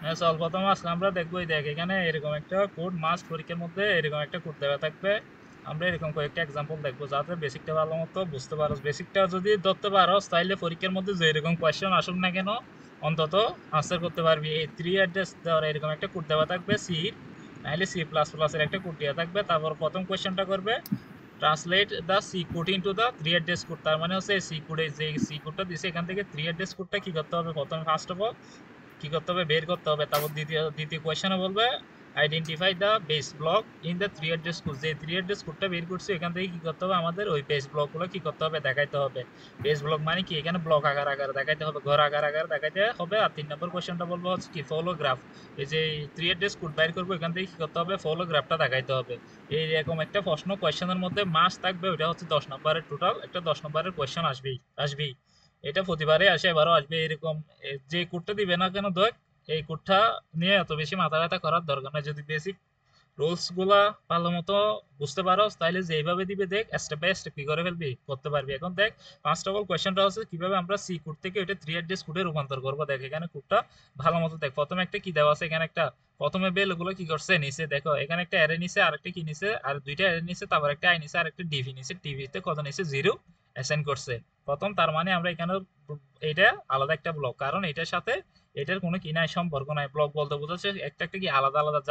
হ্যাঁ চল, প্রথমে আজকে আমরা দেখবো। এই দেখ, এখানে এরকম একটা কোড মাস্ট পরীক্ষার মধ্যে এরকম একটা কোড দেওয়া থাকবে। আমরা এরকম কয়েকটা এক্সাম্পল দেখবো যাতে বেসিকটা ভালো মতো বুঝতে পারো। বেসিকটা যদি ধরতে পারো তাহলে পরীক্ষার মধ্যে যে এরকম কোয়েশ্চেন আসুক না কেন অন্তত আনসার করতে পারবি। এই থ্রি অ্যাড্রেস দেওয়ার এরকম একটা কোড দেওয়া থাকবে সি, নাহলে সি প্লাস প্লাস এর একটা কোড দেওয়া থাকবে। তারপর প্রথম কোয়েশ্চেনটা করবে translate the sea code into the three address code. তার মানে হচ্ছে সি কোডে যে সি কোডটা দিছে এখান থেকে থ্রি অ্যাড্রেস কোডটা কি করতে হবে, প্রথমে ফার্স্ট অফ অল কি করতে হবে, বের করতে হবে। তারপর দ্বিতীয় দ্বিতীয় কোয়েশ্চেনে বলবে identify the base block in the three address code. যে থ্রি অ্যাড্রেস কোডটা বের করছে এখান থেকে কি করতে হবে, আমাদের ওই বেস ব্লকগুলো কি করতে হবে, দেখাইতে হবে। বেস ব্লক মানে কি, এখানে ব্লক আকার আকার দেখাইতে হবে, ঘর আকার আকার দেখাইতে হবে। আর 3 নম্বর কোয়েশ্চেনটা বলবো হচ্ছে কি, ফলো গ্রাফ। এই যে থ্রি অ্যাড্রেস কোড বাইর করবো এখান থেকে কি করতে হবে, ফলো গ্রাফটা দেখাইতে হবে। এইরকম একটা প্রশ্ন কোয়েশ্চেনের মধ্যে মাস থাকবে, ওইটা হচ্ছে 10 নম্বরের, টোটাল একটা 10 নম্বরের কোয়েশ্চেন আসবেই আসবেই। এটা প্রতিবারে আসে, এবারও আসবে এরকম। যে কোডটা দিবে না কেন দেখ, এই কোডটা নিয়ে এত বেশি মাথা ব্যথা করার দরকার নাই। যদি বেসিক রুলস গুলা ভালো মতো বুঝতে পারো তাহলে যেভাবে দিবে দেখ, স্টেপ বাই স্টেপ কি করে ফেলবি, করতে পারবি। এখন দেখ, ফার্স্ট অফ অল কোয়েশ্চেনটা হচ্ছে কিভাবে আমরা সি কোড থেকে ওইটা থ্রি অ্যাড্রেস কোডে রূপান্তর করবো। দেখ এখানে কোডটা ভালো মতো দেখ। প্রথমে একটা কি দেওয়া আছে, এখানে একটা প্রথমে বেল গুলো কি করছে নিচে দেখো, এখানে একটা অ্যারে নিচে, আরেকটা কি নিচে, আর দুইটা অ্যারে নিচে, তারপর একটা আই নিচে, আর একটা ডিভি নিচে। টিভিতে কত নিচে, জিরো অ্যাসাইন করছে প্রথম। তার মানে আমরা এখানে এটা আলাদা একটা ব্লক, কারণ এটার সাথে এটার কোনো কি নাই, সম্পর্ক নাই। ব্লক বলতে বোঝাচ্ছে একটা একটা কি আলাদা আলাদা,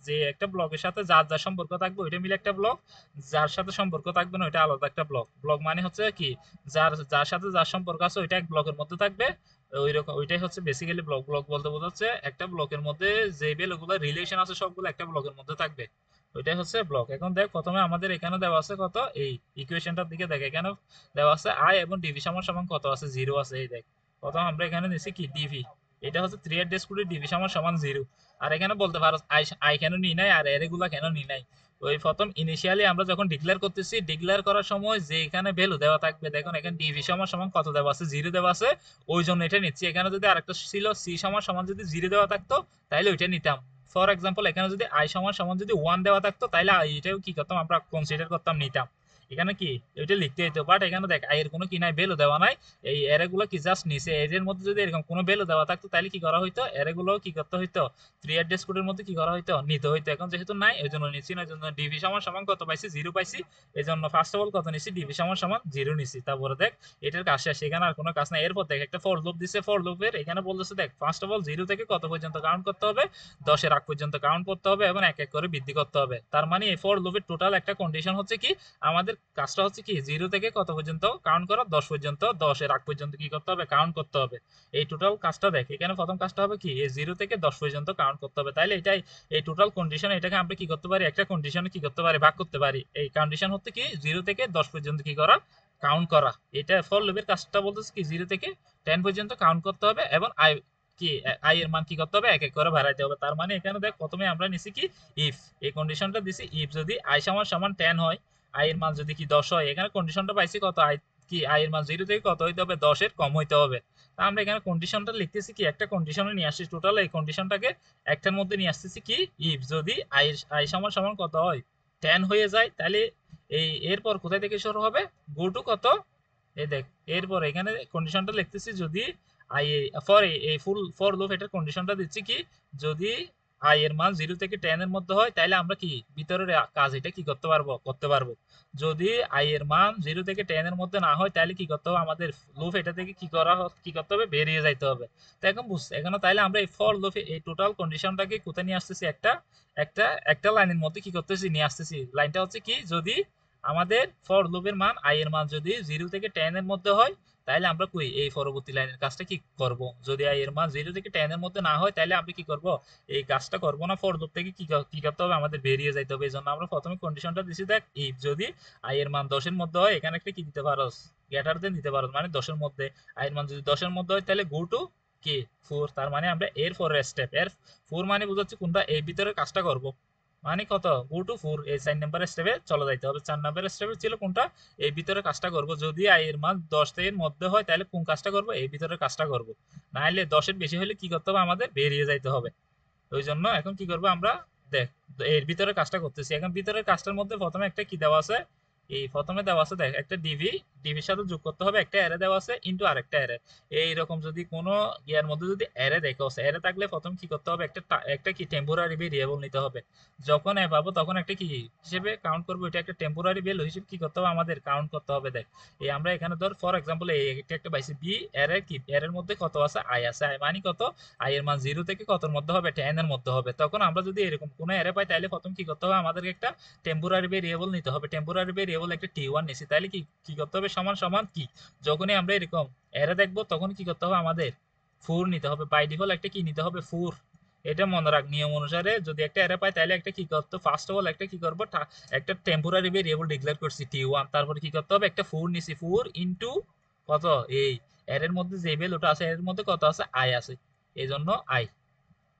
যে একটা ব্লকের সাথে যার যার সম্পর্ক থাকবে ওইটা মিলে একটা ব্লক, যার সাথে সম্পর্ক থাকবে না ওইটা আলাদা একটা ব্লক। ব্লক মানে হচ্ছে কি, যার যার সাথে যার সম্পর্ক আছে ওইটা এক ব্লকের মধ্যে থাকবে। ওই রকম ওইটাই হচ্ছে বেসিক্যালি ব্লক। ব্লক বলতে বোঝাচ্ছে একটা ব্লকের মধ্যে যে বেলগুলো রিলেশন আছে সবগুলো একটা ব্লকের মধ্যে থাকবে, ওইটাই হচ্ছে ব্লক। এখন দেখ, প্রথমে আমাদের এখানে দেওয়া আছে কত, এই ইকুয়েশনটার দিকে দেখ, এখানে দেওয়া আছে আই এবং ডিভি সমান সমান কত আছে, জিরো আছে। এই দেখ, প্রথম আমরা এখানে নিচ্ছি কি ডিভি, এটা হচ্ছে থ্রি অ্যাড্রেস কোডের ডিভি সমান সমান জিরো। আর এখানে বলতে পারো আই আই কেন নি নাই আর এরে গুলা কেন নি নাই। ওই প্রথম ইনিশিয়ালি আমরা যখন ডিক্লেয়ার করতেছি, ডিক্লেয়ার করার সময় যে এখানে ভ্যালু দেওয়া থাকবে, দেখুন এখানে ডিভি সমান সমান কত দেওয়া আছে, জিরো দেওয়া আছে, ওই জন্য এটা নিচ্ছি। এখানে যদি আরেকটা ছিল সি সমান সমান যদি জিরো দেওয়া থাকতো তাহলে ওইটা নিতাম। ফর এক্সাম্পল এখানে যদি আই সমান সমান যদি ওয়ান দেওয়া থাকতো তাহলে এটাও কি করতাম, আমরা কনসিডার করতাম, নিতাম। এখানে কি ওইটা লিখতে হইতো, বাট এখানে দেখ আই এর কোনো কি নাই, ভ্যালু দেওয়া নাই। এই অ্যারে গুলো কি জাস্ট নিচে, এর মধ্যে যদি এরকম কোনো ভ্যালু দেওয়া থাকতো তাহলে কি করা হইতো, অ্যারে গুলো কি করতে হইতো, থ্রি অ্যাড্রেস কোডের মধ্যে কি করা হইতো, নিতে হইতো। এখন যেহেতু নাই ওই জন্য নিচ্ছি না, ওই জন্য ডিভি সমান সমান কত পাইছি, জিরো পাইছি। এই জন্য ফার্স্ট অফ অল কত নিছি, ডিভি সমান সমান জিরো নিছি। তারপরে দেখ এটার কাজ শেষ, এখানে আর কোনো কাজ নাই। এরপর দেখ একটা ফর লুপ দিছে, ফর লুপের এখানে বলতেছে দেখ ফার্স্ট অফ অল জিরো থেকে কত পর্যন্ত কাউন্ট করতে হবে, 10-এর আগ পর্যন্ত কাউন্ট করতে হবে এবং এক এক করে বৃদ্ধি করতে হবে। তার মানে এই ফর লুপের টোটাল একটা কন্ডিশন হচ্ছে কি, আমাদের কাজটা হচ্ছে কি, জিরো থেকে কত পর্যন্ত কাউন্ট করা, 10 পর্যন্ত, 10-এর আগ পর্যন্ত কি করতে হবে, কাউন্ট করতে হবে। এই টোটাল কাজটা দেখ, এখানে প্রথম কাজটা হবে কি, এই জিরো থেকে 10 পর্যন্ত কাউন্ট করতে হবে। তাইলে এটাই এই টোটাল কন্ডিশন, এটাকে আমরা কি করতে পারি, একটা কন্ডিশনে কি করতে পারি, ভাগ করতে পারি। এই কন্ডিশন হচ্ছে কি, জিরো থেকে 10 পর্যন্ত কি করা, কাউন্ট করা। এটা ফর লুপের কাজটা বলতেছে কি, জিরো থেকে 10 পর্যন্ত কাউন্ট করতে হবে এবং আই কি, আই এর মান কি করতে হবে, এক এক করে বাড়াইতে হবে। তার মানে এখানে দেখ প্রথমে আমরা নিছি কি, ইফ, এই কন্ডিশনটা দিছি, ইফ যদি আই সমান সমান 10 হয়, আই এর মান যদি কি 10 হয়, এখানে কন্ডিশনটা পাইছি কত, আই কি আই এর মান জিরো থেকে কত হইতে হবে, 10-এর কম হইতে হবে। তা আমরা এখানে কন্ডিশনটা লিখতেছি কি, একটা কন্ডিশনে নিয়ে আসছি, টোটাল এই কন্ডিশনটাকে একটার মধ্যে নিয়ে আসতেছি কি, ইফ যদি আই আই সমান সমান কত হয়, 10 হয়ে যায়, তাহলে এই এরপর কোথায় থেকে শুরু হবে, গো টু কত, এই দেখ, এরপর এখানে কন্ডিশনটা লিখতেছি যদি আই, ফর এই ফুল ফর লুপ এটার কন্ডিশনটা দিচ্ছি কি, যদি আই এর মান 0 থেকে 10 এর মধ্যে হয় তাহলে আমরা কি ভিতরের কাজ এটা কি করতে পারবো, করতে পারবো। যদি আই এর মান 0 থেকে 10 এর মধ্যে না হয় তাহলে কি করতে হবে, আমাদের লুপ এটা থেকে কি করা কি করতে হবে, বেরিয়ে যাইতে হবে। তো এখন বুঝ এখানে তাইলে আমরা এই ফর লুপে এই টোটাল কন্ডিশনটাকে কোথায় নিয়ে আসতেছি, একটা একটা একটা লাইনের মধ্যে কি করতেছি, নিয়ে আসতেছি। লাইনটা হচ্ছে কি, যদি আমাদের ফর লুপের মান আই এর মান যদি 0 থেকে 10 এর মধ্যে হয় তাহলে আমরা কই এই পরবর্তী লাইনের কাজটা কি করব। যদি আই এর মান 0 থেকে 10 এর মধ্যে না হয় তাহলে আমরা কি করব, এই কাজটা করব না, ফর লুপ থেকে কি করতে হবে, আমাদের বেরিয়ে যাইতে হবে। এই জন্য আমরা প্রথমে কন্ডিশনটা দিছি দেখ, ইফ যদি আই এর মান 10 এর মধ্যে হয়, এখানে একটা কি দিতে পারোস, গ্রেটার দেন দিতে পারোস, মানে 10 এর মধ্যে। আই এর মান যদি 10 এর মধ্যে হয় তাহলে গো টু কি 4। তার মানে আমরা এর পরের স্টেপ, এর 4 মানে বুঝাচ্ছি কোনটা, এই ভিতরে কাজটা করব। মানে কত, গো টু 4, এই 4 নাম্বার স্টেপে চলে যাইতে হবে। 4 নাম্বার স্টেপে ছিল কোনটা, এই ভিতরে কাজটা করব। যদি আই এর মান 10 এর মধ্যে হয় তাহলে কোন কাজটা করব, এই ভিতরে কাজটা করব। না হলে 10 এর বেশি হলে কি করতে হবে, আমাদের বেরিয়ে যাইতে হবে। ওই জন্য এখন কি করব আমরা, দেখ এর ভিতরে কাজটা করতেছি। এখন ভিতরের কাজটার মধ্যে প্রথমে একটা কি দেওয়া আছে, এই প্রথমে দেওয়া আছে দেখ একটা ডিভির সাথে যোগ করতে হবে একটা অ্যারে দেওয়া আছে ইনটু আরেকটা অ্যারে। এইরকম যদি কোনো ইয়ার মধ্যে যদি অ্যারে দেখো অ্যারে থাকলে প্রথম কি করতে হবে একটা কি টেম্পোরারি ভেরিয়েবল নিতে হবে। যখন পাবো তখন একটা কি হিসেবে কাউন্ট করবো, এটা একটা টেম্পোরারি ভ্যালু হিসেবে কি করতে হবে আমাদের কাউন্ট করতে হবে। দেখ এই আমরা এখানে ধর ফর এক্সাম্পল এটা একটা পাইছি বি অ্যারে কি অ্যারের মধ্যে কত আছে আই আছে, আই মানে কত আই এর মান 0 থেকে কতর মধ্যে হবে 10 এর মধ্যে হবে। তখন আমরা যদি এরকম কোনো অ্যারে পাই তাহলে প্রথম কি করতে হবে আমাদেরকে একটা টেম্পোরারি ভেরিয়েবল নিতে হবে। টেম্পোরারি ভেরিয়েবল একটা টি1 নিছি, তাহলে কি কি করতে হবে সমান সমান কি যখনই আমরা এরকম অ্যারে দেখবো তখন কি করতে হবে আমাদের 4 নিতে হবে। বাই ডিফল্ট একটা কি নিতে হবে 4। এটা মনে রাখ নিয়ম অনুসারে যদি একটা অ্যারে পাই তাহলে একটা কি করতে ফার্স্ট অফ অল একটা কি করবো একটা টেম্পোরারি ভেরিয়েবল ডিক্লেয়ার করছি টি1, তারপরে কি করতে হবে একটা 4 নিছি 4 ইনটু কত এই অ্যারের মধ্যে যে ভ্যালুটা আছে এর মধ্যে কত আছে আই আছে, এই জন্য আই।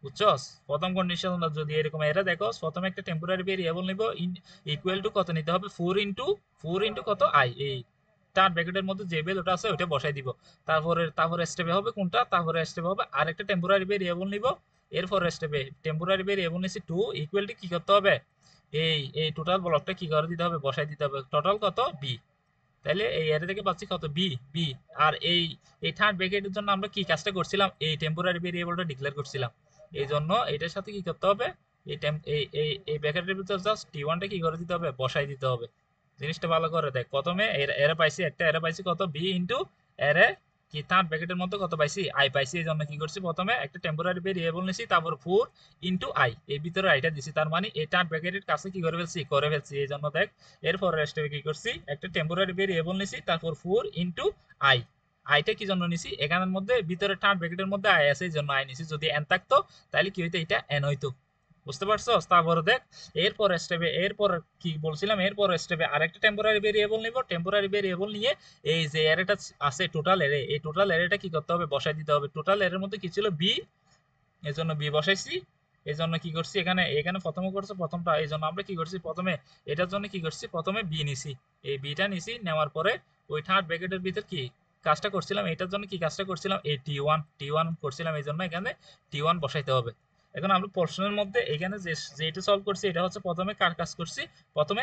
বুঝছস? প্রথম কন্ডিশন যদি এরকম এরা দেখো প্রথমে একটা টেম্পোরারি ভেরিয়েবল নিব ইকুয়াল টু কত নিতে হবে 4 ইনটু কত আই, এই তার ব্র্যাকেটের মধ্যে যে ভ্যালুটা আছে ওটা বসাই দিব। তারপরে স্টেপে হবে কোনটা, তারপরে স্টেপে হবে আরেকটা টেম্পোরারি ভেরিয়েবল নিব। এরপর স্টেপে টেম্পোরারি ভেরিয়েবল নিছি 2 ইকুয়াল টু কি করতে হবে এই টোটাল ব্লকটা কি করে দিতে হবে বসাই দিতে হবে টোটাল কত বি। তাহলে এই অ্যারে থেকে পাচ্ছি কত বি বি। আর এই থার্ড ব্র্যাকেটের জন্য আমরা কি কাজটা করছিলাম এই টেম্পোরারি ভেরিয়েবলটা ডিক্লেয়ার করছিলাম। এই জন্য এটার সাথে কি করতে হবে এই টেম এই এই এই ব্র্যাকেটের ভিতর জাস্ট টি1টা কি করে দিতে হবে বসাই দিতে হবে। জিনিসটা ভালো করে দেখ প্রথমে এরা পাইছি একটা এরা পাইছি কত বি ইনটু এরে কি থার্ড ব্র্যাকেটের মধ্যে কত পাইছি আই পাইছি। এই জন্য কি করছি প্রথমে একটা টেম্পোরারি ভেরিয়েবল নিছি তারপর 4 ইনটু আই এই ভিতরে আইটা দিছি, তার মানে এই থার্ড ব্র্যাকেটের কাছে কি করে ফেলছি। এই জন্য দেখ এরপর স্টেপে কি করছি একটা টেম্পোরারি ভেরিয়েবল নিছি তারপর 4 ইনটু আই। আইটা কি জন্য নিছি এখানের মধ্যে ভিতরে থার্ড ব্র্যাকেটের মধ্যে আই আছে এই জন্য আই নিছি, যদি এন থাকতো তাহলে কি হইতো এটা এন হইতো। বুঝতে পারছো? তারপরে দেখ এরপর কি বলছিলাম এরপর স্টেপে আরেকটা টেম্পোরারি ভেরিয়েবল নিব। টেম্পোরারি ভেরিয়েবল নিয়ে এই যে অ্যারেটা আছে টোটাল অ্যারে এই টোটাল অ্যারেটা কি করতে হবে বসাই দিতে হবে। টোটাল অ্যারের মধ্যে কি ছিল বি, এই জন্য বি বসাইছি। এই জন্য কি করছি এখানে এখানে প্রথমে করছে প্রথমটা, এই জন্য আমরা কি করছি প্রথমে এটার জন্য কি করছি প্রথমে বি নিছি। এই বিটা নিছি নেওয়ার পরে ওই থার্ড ব্র্যাকেটের ভিতর কি কাজটা করছিলাম এটার জন্য কি কাজটা করছিলাম এই টি1 করছিলাম, এই জন্য এখানে টি1 বসাইতে হবে। এখন আমরা প্রশ্নের মধ্যে এখানে যেটা সলভ করছি এটা হচ্ছে প্রথমে কার কাজ করছি প্রথমে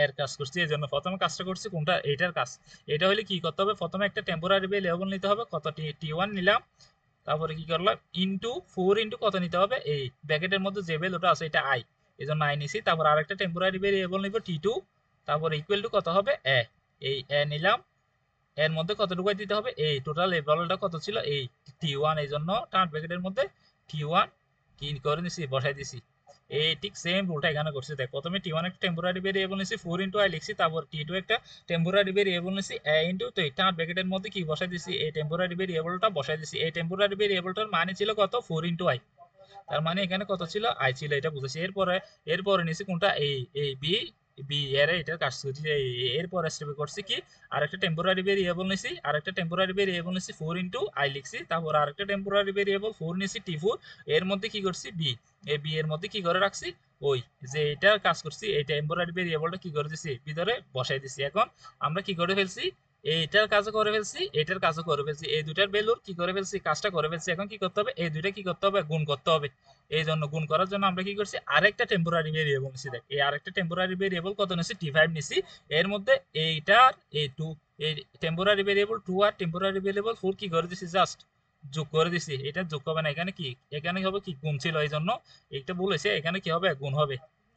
এর কাজ করছি। এই জন্য প্রথমে কাজটা করছি কোনটা এটার কাজ। এটা হলে কি করতে হবে প্রথমে একটা টেম্পোরারি ভেরিয়েবল নিতে হবে কত টি1 নিলাম, তারপরে কি করলাম ইনটু 4 ইনটু কত নিতে হবে এই ব্র্যাকেটের মধ্যে যে ভ্যালুটা আছে এটা আই, এই জন্য আই নিছি। তারপর আরেকটা টেম্পোরারি ভেরিয়েবল নিব টি2, তারপর ইকুয়াল টু কত হবে এই নিলাম। এর মধ্যে কত ঢুকাই দিতে হবে এই টোটাল এই ভ্যালুটা কত ছিল এই টি1, এই জন্য টার্ন ব্র্যাকেটের মধ্যে টি1 কি করে নিছি বসাই দিছি। এই ঠিক সেম রুলটা এখানে করছি। দেখ প্রথমে টি1 একটা টেম্পোরারি ভেরিয়েবল নিছি 4 ইনটু আই লিখছি, তারপর টি2 একটা টেম্পোরারি ভেরিয়েবল নিছি ইনটু তো এটা ব্র্যাকেটের মধ্যে কি বসাই দিছি এই টেম্পোরারি ভেরিয়েবলটা বসাই দিছি। এই টেম্পোরারি ভেরিয়েবলটার মানে ছিল কত 4 ইনটু আই, তার মানে এখানে কত ছিল আই ছিল, এটা বুঝেছি। এরপরে নিছি কোনটা এই বি বি এর এটার কাজ করছি। এরপর স্টেপে করছি কি আরেকটা টেম্পোরারি ভেরিয়েবল নিছি, আরেকটা টেম্পোরারি ভেরিয়েবল নিছি 4 ইনটু আই লিখছি, তারপর আরেকটা টেম্পোরারি ভেরিয়েবল 4 নিছি টি4। এর মধ্যে কি করছি বি, এই বি এর মধ্যে কি করে রাখছি ওই যে এটার কাজ করছি এই টেম্পোরারি ভেরিয়েবলটা কি করে দিছি ভিতরে বসাই দিছি। এখন আমরা কি করে ফেলছি এইটার কাজও করে ফেলছি এটার কাজও করে ফেলছি, এই দুইটার ভ্যালুর কি করে ফেলছি কাজটা করে ফেলছি। এখন কি করতে হবে এই দুইটা কি করতে হবে গুণ করতে হবে। এই জন্য গুণ করার জন্য আমরা কি করছি আরেকটা টেম্পোরারি ভেরিয়েবল নিছি। দেখ এই আরেকটা টেম্পোরারি ভেরিয়েবল কত নিছি টি5 নিছি, এর মধ্যে এইটার এই 2 এই টেম্পোরারি ভেরিয়েবল 2 আর টেম্পোরারি ভেরিয়েবল 4 কি করে দিছি জাস্ট যোগ করে দিছি। এটা যোগ হবে না এখানে কি এখানে হবে কি গুণ ছিল, এই জন্য এইটা ভুল হয়েছে এখানে কি হবে গুণ হবে,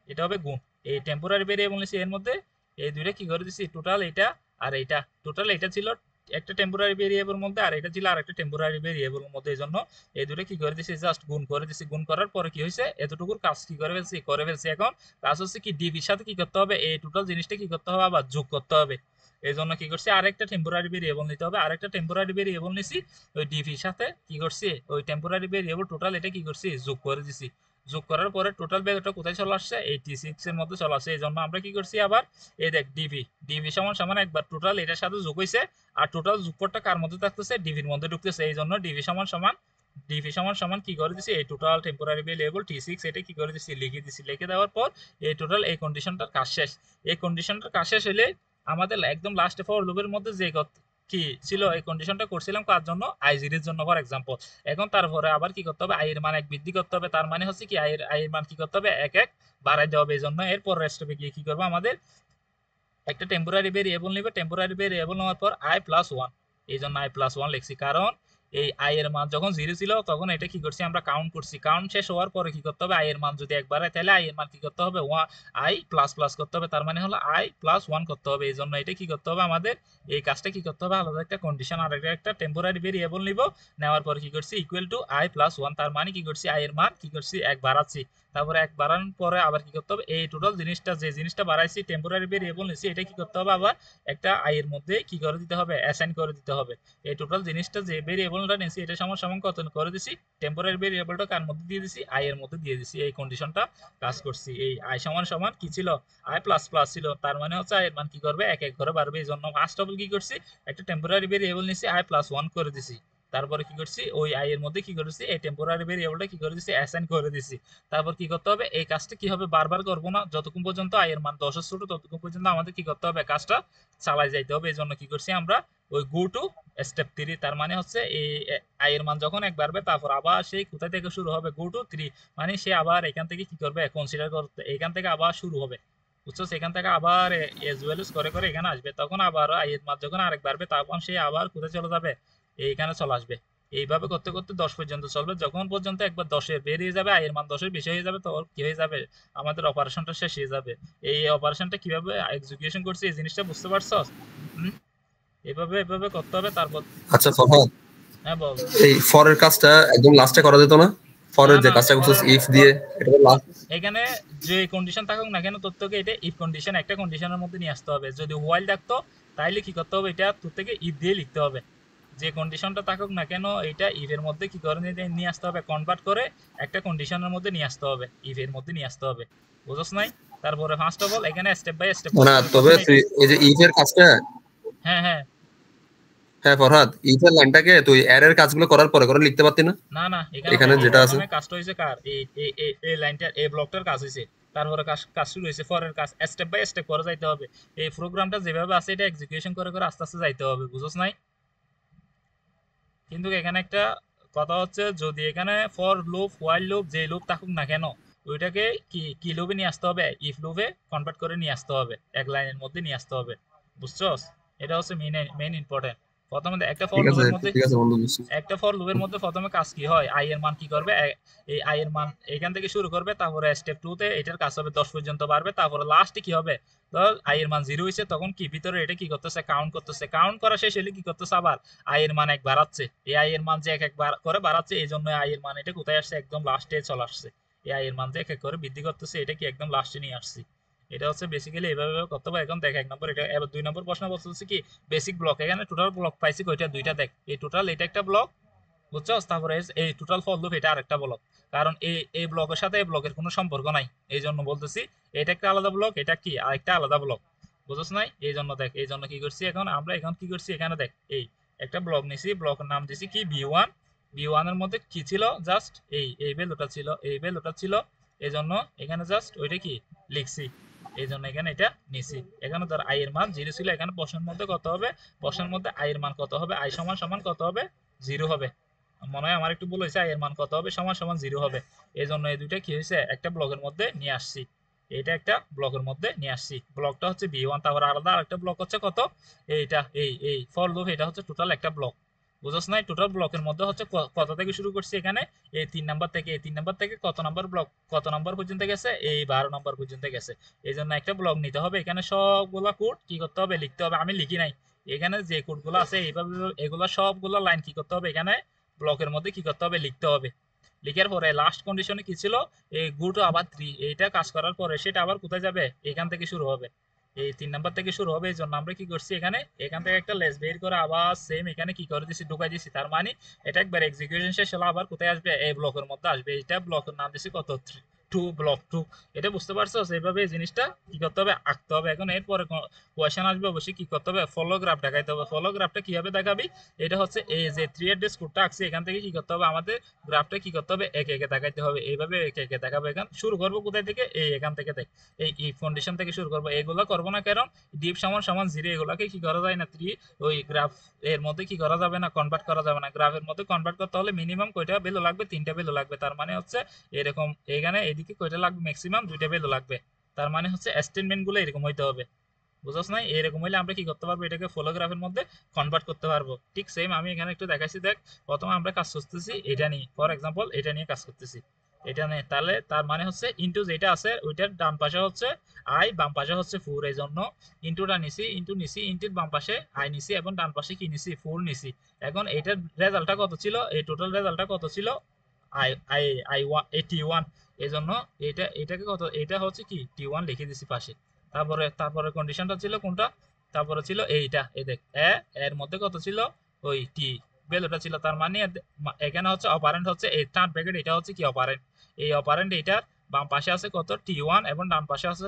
এটা হবে গুণ। এই টেম্পোরারি ভেরিয়েবল নিছি এর মধ্যে এই দুইটা কি করে দিছি টোটাল এটা আর এইটা টোটাল এটা ছিল একটা টেম্পোরারি ভেরিয়েবল মধ্যে আর এটা ছিল আরেকটা টেম্পোরারি ভেরিয়েবল মধ্যে, এই জন্য এই দুটো কি করে দিছি জাস্ট গুণ করে দিছি। গুণ করার পরে কি হয়েছে এতটুকুর কাজ কি করে ফেলছি। এখন কাজ হচ্ছে কি ডিবির সাথে কি করতে হবে এই টোটাল জিনিসটা কি করতে হবে আবার যোগ করতে হবে। এই জন্য কি করছি আরেকটা টেম্পোরারি ভেরিয়েবল নিতে হবে, আরেকটা টেম্পোরারি ভেরিয়েবল নিছি ওই ডিভির সাথে কি করছি ওই টেম্পোরারি ভেরিয়েবল টোটাল এটা কি করছি যোগ করে দিছি। যোগ করার পরে টোটাল ভ্যালুটা কোথায় চলে আসছে 86 এর মধ্যে চলে আসছে। এই জন্য আমরা কি করছি আবার এই দেখ ডিভি সমান সমান একবার টোটাল এটার সাথে যোগ হয়েছে আর টোটাল যোগফলটা কার মধ্যে থাকতেছে ডিভির মধ্যে ঢুকতেছে। এই জন্য ডিভি সমান কি করে দিছি এই টোটাল টেম্পোরারি ভেরিয়েবল টি6 এটা কি করে দিছি লিখে দিছি। লিখে দেওয়ার পর এই টোটাল এই কন্ডিশনটার কাজ শেষ। এই কন্ডিশনটার কাজ শেষ হলে আমাদের একদম লাস্টে ফর লুপের মধ্যে যে কি ছিল এই কন্ডিশনটা করছিলাম কার জন্য i0 এর জন্য ফর एग्जांपल। এখন তারপরে আবার কি করতে হবে i এর মান 1 বৃদ্ধি করতে হবে, তার মানে হচ্ছে কি i এর মান কি করতে হবে 1 1 বাড়াই দেওয়া হবে। এই জন্য এরপর স্টেপে গিয়ে কি করব আমাদের একটা টেম্পোরারি ভেরিয়েবল নিবে, টেম্পোরারি ভেরিয়েবল নেওয়ার পর i+1, এই জন্য i+1 লিখছি, কারণ এই i এর মান যখন 0 ছিল তখন এটা কি করছি আমরা কাউন্ট করছি, কাউন্ট শেষ হওয়ার পরে কি করতে হবে, i এর মান যদি একবার হয় তাহলে i এর মান কি করতে হবে, i প্লাস প্লাস করতে হবে, তার মানে হলো i+1 করতে হবে। এই জন্য এটা কি করতে হবে আমাদের, এই কাজটা কি করতে হবে, আলাদা একটা কন্ডিশন আর একটা টেম্পোরারি ভেরিয়েবল নিব, নেওয়ার পরে কি করছি ইকুয়াল টু i+1, তার মানে কি করছি i এর মান কি করছি এক বাড়াচ্ছি, তারপরে এক বাড়ানোর পরে আবার কি করতে হবে, এই টোটাল জিনিসটা যে জিনিসটা বাড়াইছি টেম্পোরারি ভেরিয়েবল নিছি এটা কি করতে হবে আবার একটা i এর মধ্যে কি করে দিতে হবে, অ্যাসাইন করে দিতে হবে। এই টোটাল জিনিসটা যে ভেরিয়েবলটা নিছি এটা সমান সমান কত করে দিছি, টেম্পোরারি ভেরিয়েবলটা কার মধ্যে দিয়ে দিছি, i এর মধ্যে দিয়ে দিছি, এই কন্ডিশনটা কাজ করছি। এই i সমান সমান কি ছিল, i প্লাস প্লাস ছিল, তার মানে হচ্ছে i এর মান কি করবে এক এক করে বাড়বে। এই জন্য ফার্স্ট অফ অল কি করছি, একটা টেম্পোরারি ভেরিয়েবল নিছি i+1 করে দিছি, তারপরে কি করছি ওই i এর মধ্যে কি করেছি এই টেম্পোরারি ভেরিয়েবলটা কি করে দিছি, অ্যাসাইন করে দিছি। তারপর কি করতে হবে, এই কাজটা কি হবে বারবার করব না, যতক্ষণ পর্যন্ত i এর মান 10 এর ছোট ততক্ষণ পর্যন্ত আমাদের কি করতে হবে কাজটা চালাই যাইতে হবে। এই জন্য কি করছি আমরা ওই গো টু স্টেপ 3, তার মানে হচ্ছে এই i এর মান যখন এক বাড়বে তারপর আবার সেই কোথায় থেকে শুরু হবে, গো টু 3, মানে সে আবার এখান থেকে কি করবে কনসিডার করতে, এখান থেকে আবার শুরু হবে, বুঝছো, সেখান থেকে আবার এজ ওয়েল করে করে এখানে আসবে, তখন আবার i এর মান যখন আরেক বাড়বে তখন সে আবার কোথায় চলে যাবে, এইখানে চলে আসবে। এইভাবে করতে করতে 10 পর্যন্ত চলবে, যখন পর্যন্ত একবার 10-এর বেরিয়ে যাবে, i এর মান 10-এর বেশি হয়ে যাবে, তখন কি হয়ে যাবে আমাদের অপারেশনটা শেষ হয়ে যাবে। এই অপারেশনটা কিভাবে এক্সিকিউশন করছি এই জিনিসটা বুঝতে পারছো? এভাবে এভাবে করতে হবে। তারপর আচ্ছা ফরহাদ, হ্যাঁ বল। এই ফরের কাজটা একদম লাস্টে করা যেত না? না ফরের যে না কাজটা করছিস ইফ দিয়ে, এটা তো লাস্ট। এখানে যে কন্ডিশন থাকুক না কেন তোর থেকে এটা ইফ কন্ডিশন একটা কন্ডিশনের মধ্যে নিয়ে আসতে হবে, যদি হোয়াইল থাকতো তাইলে কি করতে হবে, এটা তোর থেকে ইফ দিয়ে লিখতে হবে। যে কন্ডিশনটা থাকুক না কেন এটা ইফ এর মধ্যে কি করে নিয়ে আসতে হবে, কনভার্ট করে একটা কন্ডিশনের মধ্যে নিয়ে আসতে হবে, ইফ এর মধ্যে নিয়ে আসতে হবে, বুঝছ নাই? তারপরে ফার্স্ট অফ অল এখানে স্টেপ বাই স্টেপ না করতে হবে, তবে প্রথমে এটা। তুই এই যে ইফ এর কাজটা, হ্যাঁ হ্যাঁ। হ্যাঁ ফরহাদ, ইফ এর লাইনটাকে তুই এর এর কাজগুলো করার পরে করে লিখতে পারতি না? না না, এখানে এখানে দেখ এই যেটা আছে প্রথমে কাজটা হয়েছে কার, এই এই এই এই লাইনটার এই ব্লকটার কাজ হয়েছে, তারপরে কাজ কাজ শুরু হয়েছে ফরের কাজ, স্টেপ বাই স্টেপ করে যাইতে হবে। এই প্রোগ্রামটা যেভাবে আছে এটা এক্সিকিউশন করে করে আস্তে আস্তে যাইতে হবে, বুঝছ নাই? কিন্তু এখানে একটা কথা হচ্ছে, যদি এখানে ফর লুপ হোয়াইল লুপ যে লুপ থাকুক না কেন ওইটাকে কি কি লুপে নিয়ে আসতে হবে, ইফ লুপে কনভার্ট করে নিয়ে আসতে হবে, এক লাইনের মধ্যে নিয়ে আসতে হবে, বুঝছস? এটা হচ্ছে মেইন মেইন ইম্পর্টেন্ট। প্রথমে একটা ফর ঠিক আছে, লুপের মধ্যে ঠিক আছে বন্ধু, বুঝছি। একটা ফর লুপের মধ্যে প্রথমে কাজ কি হয়, i এর মান কি করবে, এই i এর মান এখান থেকে শুরু করবে, তারপরে স্টেপ 2 তে এটার কাজ হবে 10 পর্যন্ত বাড়বে, তারপরে লাস্টে কি হবে, ধর i এর মান 0 হইছে তখন কি ভিতরে এটা কি করতেছে কাউন্ট করতেছে, কাউন্ট করা শেষ হলে কি করতেছে আবার i এর মান এক বাড়াচ্ছে, এই i এর মান যে এক এক বার করে বাড়াচ্ছে, এই জন্য i এর মান এটা কোথায় আসছে একদম লাস্টে চলে আসছে, এই i এর মান যে এক এক করে বৃদ্ধি করতেছে এটা কি একদম লাস্টে নিয়ে আসছে। এটা হচ্ছে বেসিক্যালি এভাবে করতে হবে। এখন দেখ এক নম্বর এটা, এবার 2 নম্বর প্রশ্ন বলতেছে কি বেসিক ব্লক, এখানে টোটাল ব্লক পাইছি কয়টা, দুইটা, দেখ এই টোটাল এটা একটা ব্লক, বুঝছস? তারপরে এই টোটাল ফর লুপ এটা আরেকটা ব্লক, কারণ এই এই ব্লকের সাথে এই ব্লকের কোনো সম্পর্ক নাই, এই জন্য বলতেছি এটা একটা আলাদা ব্লক, এটা কি আরেকটা আলাদা ব্লক, বুঝছস নাই? এই জন্য দেখ, এই জন্য কি করছি এখন আমরা, এখন কি করছি এখানে দেখ, এই একটা ব্লক নিছি, ব্লকের নাম দিছি কি বি1, বি1 এর মধ্যে কি ছিল, জাস্ট এই এই ভ্যালুটা ছিল, এই ভ্যালুটা ছিল, এই জন্য এখানে জাস্ট ওইটা কি লিখছি, এই জন্য এখানে এটা নিছি। এখানে ধর i এর মান 0 ছিল, এখানে প্রশ্নের মধ্যে কত হবে, প্রশ্নের মধ্যে i এর মান কত হবে, i সমান সমান কত হবে, 0 হবে। মনে হয় আমার একটু ভুল হয়েছে, i এর মান কত হবে সমান সমান 0 হবে। এই জন্য এই দুইটা কি হয়েছে একটা ব্লকের মধ্যে নিয়ে আসছি, এটা একটা ব্লকের মধ্যে নিয়ে আসছি, ব্লকটা হচ্ছে বি1, তারপর আলাদা আরেকটা ব্লক হচ্ছে কত, এইটা এই এই ফর লুপ, এটা হচ্ছে টোটাল একটা ব্লক, বুঝছ নাই? টোটাল ব্লকের মধ্যে হচ্ছে কত থেকে শুরু করছি এখানে, এই 3 নাম্বার থেকে, এই 3 নাম্বার থেকে কত নাম্বার ব্লক, কত নাম্বার পর্যন্ত গেছে, এই 12 নাম্বার পর্যন্ত গেছে। এই জন্য একটা ব্লক নিতে হবে, এখানে সবগুলা কোড কি করতে হবে লিখতে হবে, আমি লিখি নাই, এখানে যে কোডগুলো আছে এইভাবে এগুলা সবগুলো লাইন কি করতে হবে এখানে ব্লকের মধ্যে কি করতে হবে লিখতে হবে। লিখার পরে লাস্ট কন্ডিশনে কি ছিল, এই গো টু আবার 3, এইটা কাজ করার পরে সেটা আবার কোথায় যাবে, এখান থেকে শুরু হবে, এই 3 নাম্বার থেকে শুরু হবে। এই জন্য আমরা কি করছি এখানে, এখান থেকে একটা লেস বের করে আবার সেম এখানে কি করে দিছি ঢুকাই দিছি, তার মানে এটা একবার এক্সিকিউশন শেষ হলো আবার কোথায় আসবে, এই ব্লকের মধ্যে আসবে, এটা ব্লকের নাম দিছি কত, 2, ব্লক 2। এটা বুঝতে পারছো? এইভাবে এই জিনিসটা কি করতে হবে আঁকতে হবে। এখন এরপরে কোয়েশ্চেন আসবে অবশ্যই কি করতে হবে, ফলো গ্রাফ দেখাইতে হবে। ফলো গ্রাফটা কিভাবে দেখাবি, এটা হচ্ছে এই যে 3 অ্যাড্রেস কোডটা আঁকছি এখান থেকে কি করতে হবে আমাদের গ্রাফটা কি করতে হবে একে একে দেখাইতে হবে, এইভাবে একে একে দেখাবো। এখান শুরু করবো কোথায় থেকে, এই এখান থেকে দেখ, এই ইফ কন্ডিশন থেকে শুরু করবো, এগুলো করবো না কারণ ডিপ সমান সমান 0 এগুলাকে কি করা যায় না, 3 ওই গ্রাফ এর মধ্যে কি করা যাবে না, কনভার্ট করা যাবে না। গ্রাফের মধ্যে কনভার্ট করতে হলে মিনিমাম কয়টা ভ্যালু লাগবে, 3টা ভ্যালু লাগবে। তার মানে হচ্ছে এরকম এখানে এদিকে কয়টা লাগবে, ম্যাক্সিমাম 2টা ভ্যালু লাগবে। তার মানে হচ্ছে স্টেটমেন্ট গুলো এরকম হইতে হবে, বুঝছ না? এরকম হইলে আমরা কি করতে পারবো, এটাকে ফলোগ্রাফের মধ্যে কনভার্ট করতে পারবো। ঠিক সেম আমি এখানে একটু দেখাইছি। দেখ, প্রথমে আমরা কাজ করতেছি এটা নিয়ে, ফর এক্সাম্পল এটা নিয়ে কাজ করতেছি, এটা নিয়ে। তাহলে তার মানে হচ্ছে ইনটু যেটা আছে ওইটার ডান পাশে হচ্ছে আই, বাম পাশে হচ্ছে 4, এই জন্য ইনটুটা নিছি, ইনটু নিছি, ইনটুর বাম পাশে আই নিছি এবং ডান পাশে কি নিছি, 4 নিছি। এখন এটার রেজাল্টটা কত ছিল, এই টোটাল রেজাল্টটা কত ছিল, আই আই আই ওয়ান, এই টি1। এই জন্য এটাকে কত, এটা হচ্ছে কি টি1 লিখে দিছি পাশে। তারপরে কন্ডিশনটা ছিল কোনটা, তারপরে ছিল এইটা, এই দেখ এর মধ্যে কত ছিল, ওই টি ভ্যালুটা ছিল। তার মানে এখানে হচ্ছে অপারেন্ট হচ্ছে এই থার্ড ব্র্যাকেট, এটা হচ্ছে কি অপারেন্ট, এই অপারেন্ট এইটার বাম পাশে আছে কত টি1 এবং ডান পাশে আছে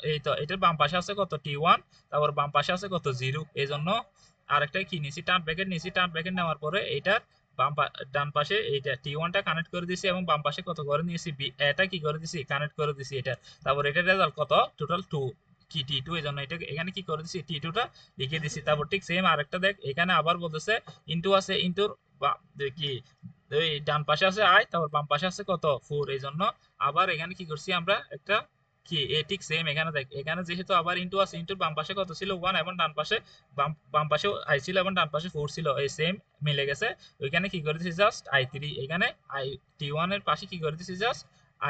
এই তো এটার বাম পাশে আছে কত টি1, তারপর বাম পাশে আছে কত 0। এই জন্য আরেকটা কি নিছি, থার্ড ব্র্যাকেট নিছি। থার্ড ব্র্যাকেট নেওয়ার পরে এইটার ডান পাশে এইটা টি1টা কানেক্ট করে দিছি এবং বাম পাশে কত করে নিয়েছি, এটা কি করে দিছি, কানেক্ট করে দিছি এটা। তারপর এটার রেজাল্ট কত, টোটাল 2 কি টি2, এই জন্য এটা এখানে কি করে দিছি, টি2টা লিখে দিছি। তারপর ঠিক সেম আরেকটা দেখ, এখানে আবার বলতেছে ইনটু আছে, ইনটুর কি ওই ডান পাশে আছে আই, তারপর বাম পাশে আছে কত 4। এই জন্য আবার এখানে কি করছি আমরা একটা কি, এ ঠিক সেম এখানে দেখ, এখানে যেহেতু আবার ইনটু আছে, ইনটুর বাম পাশে কত ছিল 1 এবং ডান পাশে বাম পাশে আই ছিল এবং ডান পাশে 4 ছিল, এই সেম মিলে গেছে। ওইখানে কি করে দিছি, জাস্ট i3, এখানে আই টি1 এর পাশে কি করে দিছি, জাস্ট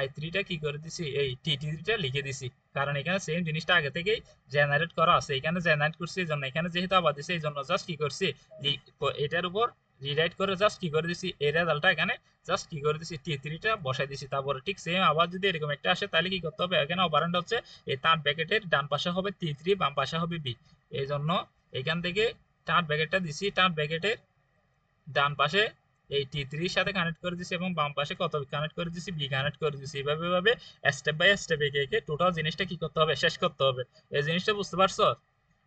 i3টা কি করে দিছি, এই টি3টা লিখে দিছি। কারণ এখানে সেম জিনিসটা আগে থেকেই জেনারেট করা আছে, এখানে জেনারেট করছি এই জন্য, এখানে যেহেতু আবার দিছি এই জন্য জাস্ট কি করছি, এটার উপর রিরাইট করে জাস্ট কি করে দিছি, এই রেজাল্টটা এখানে জাস্ট কি করে দিছি, টি3টা বসাই দিছি। তারপরে ঠিক সেম আবার যদি এরকম একটা আসে তাহলে কি করতে হবে, এখানে অপারেন্ট হচ্ছে এই থার্ড ব্র্যাকেটের ডান পাশে হবে টি3, বাম পাশে হবে বি। এই জন্য এখান থেকে থার্ড ব্র্যাকেটটা দিছি, থার্ড ব্র্যাকেটের ডান পাশে এই টি3 সাথে কানেক্ট করে দিছি এবং বাম পাশে কত কানেক্ট করে দিছি, বি কানেক্ট করে দিছি। এভাবে এভাবে স্টেপ বাই স্টেপ একে একে টোটাল জিনিসটা কি করতে হবে, শেষ করতে হবে। এই জিনিসটা বুঝতে পারছো?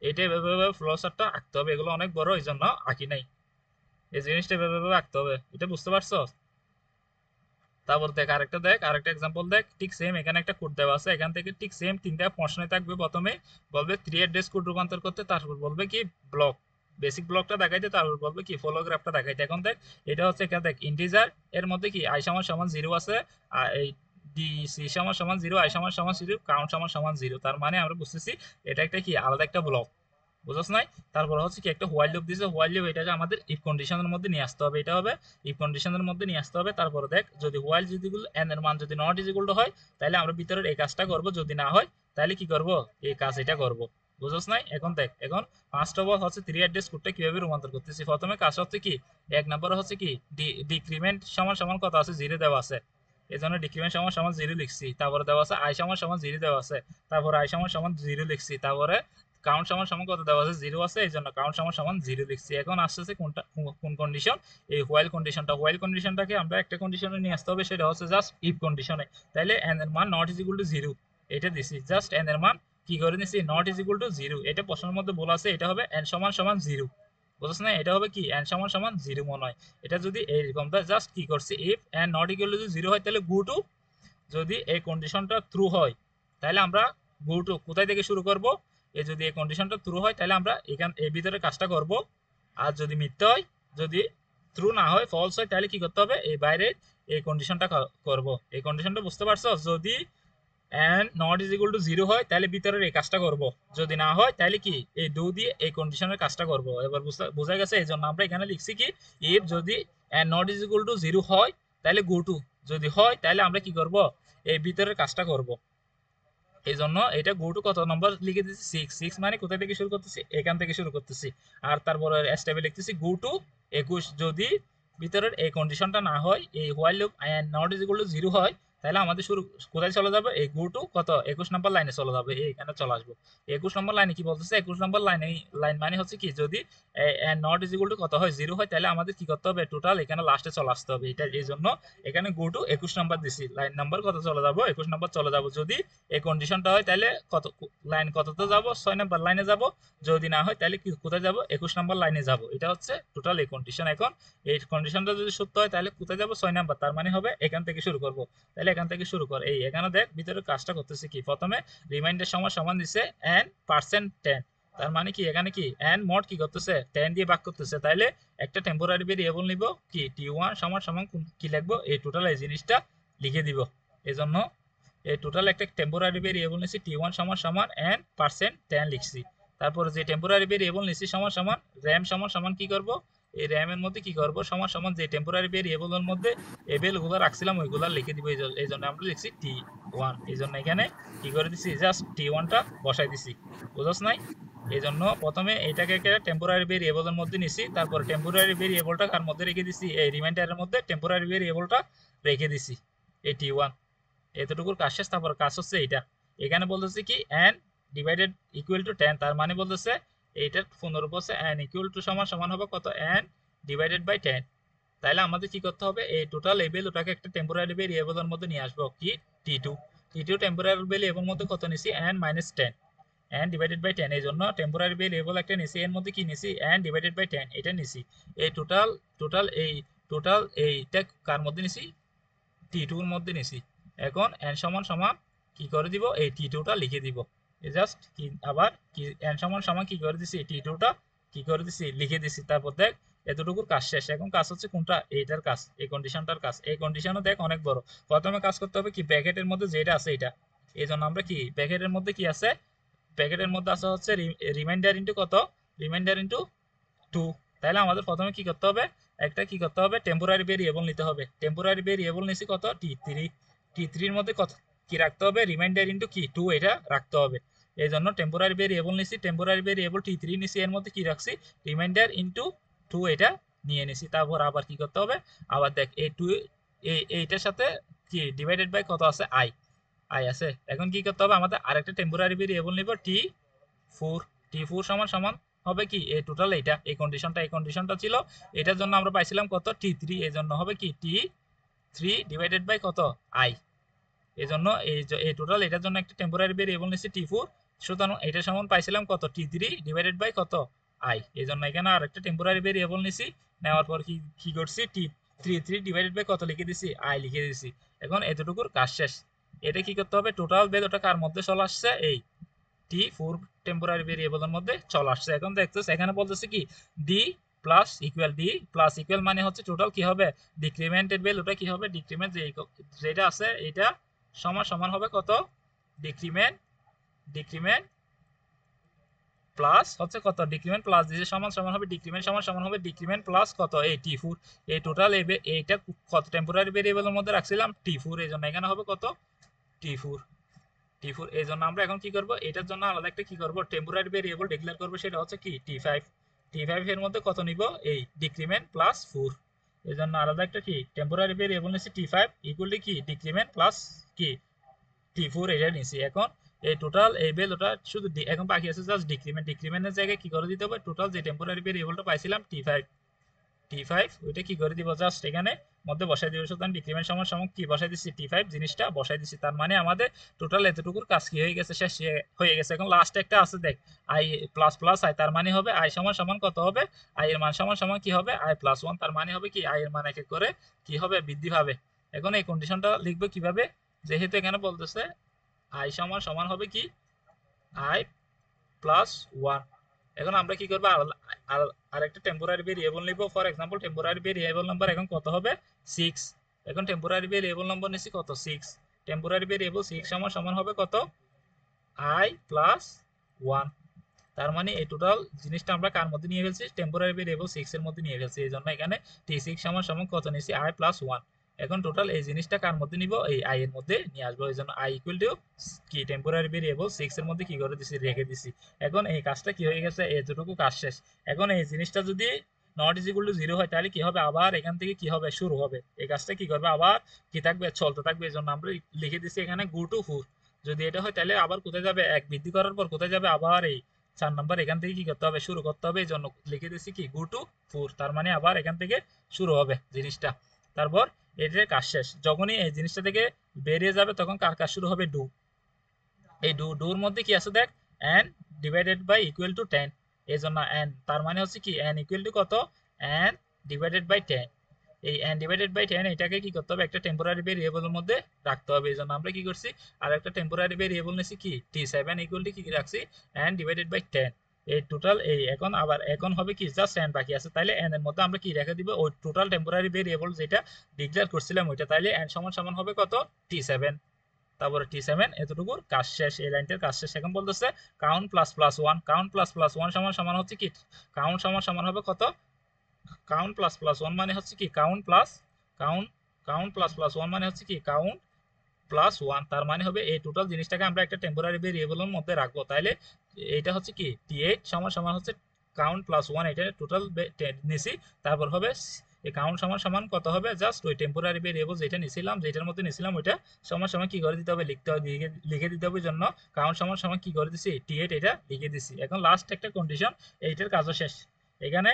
এটা এভাবে এভাবে ফ্লো চার্টটা আঁকতে হবে, এগুলো অনেক বড় এই জন্য আঁকি নাই। এই জিনিসটা এভাবে এভাবে আঁকতে হবে, এটা বুঝতে পারছো? তারপর দেখ আরেকটা এক্সাম্পল দেখ, ঠিক সেম এখানে একটা কোড দেওয়া আছে, এখান থেকে ঠিক সেম তিনটা প্রশ্ন থাকবে। প্রথমে বলবে 3 অ্যাড্রেস কোড রূপান্তর করতে, তারপর বলবে কি ব্লক, বেসিক ব্লকটা দেখাইতে, তারপর বলবে কি ফলোগ্রাফটা দেখাইতে। এখন দেখ এটা হচ্ছে, এখানে দেখ ইন্টিজার এর মধ্যে কি আই সমান সমান 0 আছে, আর এই ডি সি সমান সমান 0, আই সমান সমান 0, কাউন্ট সমান সমান 0। তার মানে আমরা বুঝতেছি এটা একটা কি আলাদা একটা ব্লক, বুঝছ নাই? তারপর হচ্ছে কি একটা হোয়াইল লুপ দিছে, হোয়াইল লুপ এটাকে আমাদের ইফ কন্ডিশনের মধ্যে নিয়ে আসতে হবে, এটা হবে ইফ কন্ডিশনের মধ্যে নিয়ে আসতে হবে। তারপরে দেখ যদি হোয়াইল যদি এন এর মান যদি নট ইজ ইকুয়াল টু হয় তাহলে আমরা ভিতরের এই কাজটা করব, যদি না হয় তাহলে কি করব, এই কাজ এটা করব, বুঝছ নাই? এখন দেখ, এখন ফার্স্ট অফ অল হচ্ছে 3 অ্যাড্রেস কোডটা কিভাবে রূপান্তর করতেছি। প্রথমে কাজ হচ্ছে কি, এক নম্বরে হচ্ছে কি ডিক্রিমেন্ট সমান সমান কত আছে, 0 দেওয়া আছে, এই জন্য ডিক্রিমেন্ট সমান সমান 0 লিখছি। তারপরে দেওয়া আছে আই সমান সমান 0 দেওয়া আছে, তারপরে আই সমান সমান 0 লিখছি। তারপরে কাউন্ট সমান সমান কত দেওয়া আছে, 0 আছে, এই জন্য কাউন্ট সমান সমান 0 লিখছি। এখন আসতেছে কোনটা, কোন কন্ডিশন, এই হোয়াইল কন্ডিশনটা। হোয়াইল কন্ডিশনটাকে আমরা একটা কন্ডিশনে নিয়ে আসতে হবে, সেটা হচ্ছে জাস্ট ইফ কন্ডিশনে। তাহলে এন এর মান নট ইজ ইকুয়াল টু 0, এটা দিছি। জাস্ট এন এর মান কি করে নিছি, নট ইজ ইকুয়াল টু 0। এটা প্রশ্নের মধ্যে বলা আছে এটা হবে এন সমান সমান 0, বুঝছ না? এটা হবে কি এন সমান সমান 0 মনে হয়। এটা যদি এইরকম জাস্ট কি করছি, if N not equal to 0 হয় তাহলে গো টু, যদি এই কন্ডিশনটা ট্রু হয় তাহলে আমরা গো টু কোথায় থেকে শুরু করব, যদি এই কন্ডিশনটা ট্রু হয় তাহলে আমরা এর ভিতরে কাজটা করব। আর যদি মিথ্যা হয়, যদি ট্রু না হয়, ফলস হয়, তাহলে কি করতে হবে, এই বাইরে এই কন্ডিশনটা করব। এই কন্ডিশনটা বুঝতে পারছো? যদি and not is equal to 0 হয় তাহলে ভিতরের এই কাজটা করব, যদি না হয় তাহলে কি এই ডু দিয়ে এই কন্ডিশনের কাজটা করব। এবার বোঝা গেছে? এই জন্য আমরা এখানে লিখছি কি, ইফ যদি and not is equal to 0 হয় তাহলে গো টু, যদি হয় তাহলে আমরা কি করব, এই ভিতরের কাজটা করব। এই জন্য এটা গো টু কত নম্বর লিখে দিচ্ছি, 6 মানে কোথা থেকে শুরু করতেছি, এখান থেকে শুরু করতেছি। আর তারপরে স্টেপে লিখতেছি গো টু 21, যদি ভিতরের এই কন্ডিশনটা না হয়, এই while loop not is equal to 0 হয় তাহলে আমাদের শুরু কোথায় চলে যাবে, এই গো টু কত 21 নম্বর লাইনে চলে যাবে, এখানে চলে আসবো। 21 নম্বর লাইনে কি বলতেছে, 21 নম্বর লাইন মানে হচ্ছে কি, যদি নট ইজ ইকুয়াল টু কত হয় 0 হয় তাহলে আমাদের কি করতে হবে, টোটাল এখানে লাস্টে চলে আসতে হবে। এটা এই জন্য এখানে গো টু 21 নম্বর দিছি, লাইন নাম্বার কত চলে যাবো, 21 নম্বর চলে যাবো। যদি এই কন্ডিশনটা হয় তাহলে কত লাইন কততে যাব, 6 নম্বর লাইনে যাব। যদি না হয় তাহলে কি কোথায় যাব, 21 নম্বর লাইনে যাব। এটা হচ্ছে টোটাল এই কন্ডিশন। এখন এই কন্ডিশনটা যদি সত্য হয় তাহলে কোথায় যাব, 6 নম্বর। তার মানে হবে এখান থেকে শুরু করব। তাহলে এখান থেকে শুরু কর। এই এখানে দেখ ভিতরে কাজটা করতেছে কি, প্রথমে রিমাইন্ডার সময় সমান দিছে n%10। তার মানে কি এখানে কি n মোড কি করতেছে, 10 দিয়ে ভাগ করতেছে। তাইলে একটা টেম্পোরারি ভেরিয়েবল নিব কি t1 সমান সমান কি লিখবো, এই টোটাল এই জিনিসটা লিখে দিব। এই জন্য এই টোটাল একটা টেম্পোরারি ভেরিয়েবল নিছি, t1 সমান সমান n%10 লিখছি। তারপর যে টেম্পোরারি ভেরিয়েবল নিছি সমান সমান র্যাম সমান সমান কি করব, এই র্যামের মধ্যে কি করব সমান সমান যে টেম্পোরারি ভেরিয়েবলের মধ্যে এই ভ্যালুগুলো রাখছিলাম ওইগুলো লিখে দিব। এই জন্য আমরা লিখছি T1। এই জন্য এখানে কি করে দিছি, জাস্ট T1টা বসাই দিছি, বুঝছ নাই? এই জন্য প্রথমে এটাকে একটা টেম্পোরারি ভেরিয়েবলের মধ্যে নিছি, তারপর টেম্পোরারি ভেরিয়েবলটা কার মধ্যে রেখে দিছি, এই রিমাইন্ডারের মধ্যে টেম্পোরারি ভেরিয়েবলটা রেখে দিছি, এই T1। এতটুকুর কাজ শেষ। তারপর কাজ হচ্ছে এইটা, এখানে বলতেছে কি n ডিভাইডেড ইকুয়াল টু 10, তার মানে বলতেছে এইটার পুনরূপ হচ্ছে n ইকুয়াল টু সমান সমান হবে কত, n ডিভাইডেড বাই 10। তাহলে আমাদের কি করতে হবে, এই টোটাল এই ভ্যালুটাকে একটা টেম্পোরারি ভেরিয়েবলের মধ্যে নিয়ে আসবো, কি t2। টেম্পোরারি ভেরিয়েবলের মধ্যে কত নিছি, n minus 10, n divided by 10। এই জন্য টেম্পোরারি ভেরিয়েবল একটা নিছি, এর মধ্যে কি নিছি, n ডিভাইডেড বাই 10 এটা নিছি। এই টোটাল এইটা কার মধ্যে নিছি, t2 এর মধ্যে নিছি। এখন n সমান সমান কি করে দিব, এই t2টা লিখে দিব। জাস্ট কি আবার কি n সমান সমান কি করে দিছি, t2টা কি করে দিছি লিখে দিছি। তারপর দেখ এতটুকুর কাজ শেষ। এখন কাজ হচ্ছে কোনটা, এইটার কাজ, এই কন্ডিশনটার কাজ। এই কন্ডিশনও দেখ অনেক বড়। প্রথমে কাজ করতে হবে কি, ব্র্যাকেটের মধ্যে যেটা আছে এটা। এই জন্য আমরা কি ব্র্যাকেটের মধ্যে কি আছে, ব্র্যাকেটের মধ্যে আছে হচ্ছে রিমাইন্ডার ইনটু কত, রিমাইন্ডার ইনটু 2। তাহলে আমাদের প্রথমে কি করতে হবে, একটা কি করতে হবে, টেম্পোরারি ভেরিয়েবল নিতে হবে। টেম্পোরারি ভেরিয়েবল নিছি কত, t3 এর মধ্যে কত কি রাখতে হবে, রিমাইন্ডার ইনটু কি 2 এটা রাখতে হবে। এই জন্য টেম্পোরারি ভেরিয়েবল নিছি, টেম্পোরারি ভেরিয়েবল t3 নিছি, এর মধ্যে কি রাখছি, রিমাইন্ডার ইনটু 2 এটা নিয়ে নিছি। তারপর আবার কি করতে হবে, আবার দেখ এই 2 এইটার সাথে কি ডিভাইডেড বাই কত আছে, i আছে। এখন কি করতে হবে, আমাদের আরেকটা টেম্পোরারি ভেরিয়েবল নিব t4 সমান সমান হবে কি, এই টোটাল এইটা, এই কন্ডিশনটা ছিল, এটার জন্য আমরা পাইছিলাম কত, t3। এই জন্য হবে কি t3 ডিভাইডেড বাই কত, i। এই জন্য এই টোটাল এটার জন্য একটা টেম্পোরারি ভেরিয়েবল নিছি t4, সুতরাং এটা সমান পাইছিলাম কত, t3 ডিভাইডেড বাই কত, i। এই জন্য এখানে আরেকটা টেম্পোরারি ভেরিয়েবল নিছি, নেওয়ার পর কি করছি, t3 ডিভাইডেড বাই কত লিখে দিছি, i লিখে দিছি। এখন এতটুকুর কাজ শেষ। এটা কি করতে হবে, টোটাল ভ্যালুটা কার মধ্যে চলে আসছে, এই t4 টেম্পোরারি ভেরিয়েবলের মধ্যে চলে আসছে। এখন দেখতেছ এখানে বলতেছে কি d প্লাস ইকুয়াল মানে হচ্ছে টোটাল কি হবে, ডিক্রিমেন্টেড ভ্যালুটা কি হবে, ডিক্রিমেন্ট যেটা আছে এটা সমান সমান হবে কত, ডিক্রিমেন্ট প্লাস হচ্ছে কত, ডিক্রিমেন্ট প্লাস দিছে সমান সমান হবে, ডিক্রিমেন্ট সমান সমান হবে ডিক্রিমেন্ট প্লাস কত, এই t4। এই টোটাল এইটা কত টেম্পোরারি ভেরিয়েবলের মধ্যে রাখছিলাম t4, এই জন্য এখানে হবে কত, t4। এই জন্য আমরা এখন কি করব, এটার জন্য আলাদা একটা কি করব, টেম্পোরারি ভেরিয়েবল ডিক্লেয়ার করব, সেটা হচ্ছে কি t5 এর মধ্যে কত নিব, এই ডিক্রিমেন্ট প্লাস 4। এই জন্য আলাদা একটা কি টেম্পোরারি ভেরিয়েবল নিছি t5 ইকুয়াল টু কি ডিক্রিমেন্ট প্লাস কি t4 এটা নিছি। এখন এই টোটাল এই ভ্যালুটা শুধু এখন বাকি আছে জাস্ট ডিক্রিমেন্টের জায়গায় কি করে দিতে হবে, টোটাল যে টেম্পোরারি ভেরিয়েবলটা পাইছিলাম t5 ওইটা কি করে দিব, জাস্ট এখানে মধ্যে বসাই দিব। সুতরাং ডিক্রিমেন্ট সমান সমান কি বসাই দিচ্ছি, t5 জিনিসটা বসাই দিচ্ছি। তার মানে আমাদের টোটাল এতটুকুর কাজ কি হয়ে গেছে, শেষ হয়ে গেছে। এখন লাস্ট একটা আছে দেখ, i প্লাস প্লাস i, তার মানে হবে i সমান সমান কত হবে, i এর মান সমান সমান কি হবে, i প্লাস 1। তার মানে হবে কি i এর মান এক এক করে কি হবে, বৃদ্ধি পাবে। এখন এই কন্ডিশনটা লিখবো কিভাবে, যেহেতু এখানে বলতেছে i সমান সমান হবে কি i প্লাস 1। এখন আমরা কি করবো, আরেকটা টেম্পোরারি ভেরিয়েবল নিব। For example temporary variable number এখন কত হবে, 6। এখন টেম্পোরারি ভেরিয়েবল নাম্বার নিছি কত, 6। টেম্পোরারি ভেরিয়েবল 6 সমান সমান হবে কত, i প্লাস 1। তার মানে এই টোটাল জিনিসটা আমরা কার মধ্যে নিয়ে ফেলছি, টেম্পোরারি ভেরিয়েবল 6 এর মধ্যে নিয়ে ফেলছি। এই জন্য এখানে t6 সমান সমান কত নিছি, i প্লাস 1। এখন টোটাল এই জিনিসটা কার মধ্যে নিব, এই i এর মধ্যে নিয়ে আসবো। এই জন্য i ইকুয়াল টু কি টেম্পোরারি ভেরিয়েবল 6 এর মধ্যে কি করে দিছি, রেখে দিছি। এখন এই কাজটা কি হয়ে গেছে, এতটুকু কাজ শেষ। এখন এই জিনিসটা যদি নট ইজ ইকুয়াল টু 0 হয়, তাহলে কি হবে, আবার এখান থেকে কি হবে, শুরু হবে। এই কাজটা কি করবে, আবার কি থাকবে, চলতে থাকবে। এই জন্য আমরা লিখে দিছি এখানে গো টু 4। যদি এটা হয় তাহলে আবার কোথায় যাবে, 1 বৃদ্ধি করার পর কোথায় যাবে, আবার এই 4 নাম্বার এখান থেকে কি করতে হবে, শুরু করতে হবে। এই জন্য লিখে দিছি কি গো টু 4। তার মানে আবার এখান থেকে শুরু হবে জিনিসটা। তারপর এটার কাজ শেষ। যখনই এই জিনিসটা থেকে বেরিয়ে যাবে তখন কার কাজ শুরু হবে, ডু। এই ডুর মধ্যে কি আছে দেখ, n divided by equal to 10। এই জন্য n, তার মানে হচ্ছে কি n ইকুয়াল টু কত, n ডিভাইডেড বাই 10। এই n ডিভাইডেড বাই 10 এটাকে কি করতে হবে, একটা টেম্পোরারি ভেরিয়েবলের মধ্যে রাখতে হবে। এই জন্য আমরা কি করছি, আর একটা টেম্পোরারি ভেরিয়েবল নিছি কি t7 ইকুয়াল টু কি রাখছি, n ডিভাইডেড বাই 10। এই টোটাল এই এখন হবে কি, জাস্ট n বাকি আছে। তাইলে n এর মধ্যে আমরা কি রেখে দিব, ওই টোটাল টেম্পোরারি ভেরিয়েবল যেটা ডিক্লেয়ার করছিলাম ওইটা। তাইলে n সমান সমান হবে কত, t7। তারপরে T7 এতটুকুর কাজ শেষ, এই লাইনটার কাজ শেষ। এখন বলতেছে count plus plus 1, count plus plus 1 সমান সমান হচ্ছে কি, কাউন্ট সমান সমান হবে কত, কাউন্ট প্লাস প্লাস 1 মানে হচ্ছে কি count plus count, count plus plus 1 মানে হচ্ছে কি কাউন্ট প্লাস 1। তার মানে হবে এই টোটাল জিনিসটাকে আমরা একটা টেম্পোরারি ভেরিয়েবলের মধ্যে রাখবো। তাহলে এটা হচ্ছে কি T8 সমান সমান হচ্ছে কাউন্ট প্লাস 1, এটা টোটাল নিছি। তারপর হবে এই কাউন্ট সমান সমান কত হবে, জাস্ট ওই টেম্পোরারি ভেরিয়েবল যেটা নিছিলাম, যেটার মধ্যে নিছিলাম ওইটা সমান সমান কি করে দিতে হবে, লিখতে হবে, লিখে দিতে হবে। জন্য কাউন্ট সমান সমান কি করে দিছি T8 এটা লিখে দিছি। এখন লাস্ট একটা কন্ডিশন, এইটার কাজও শেষ। এখানে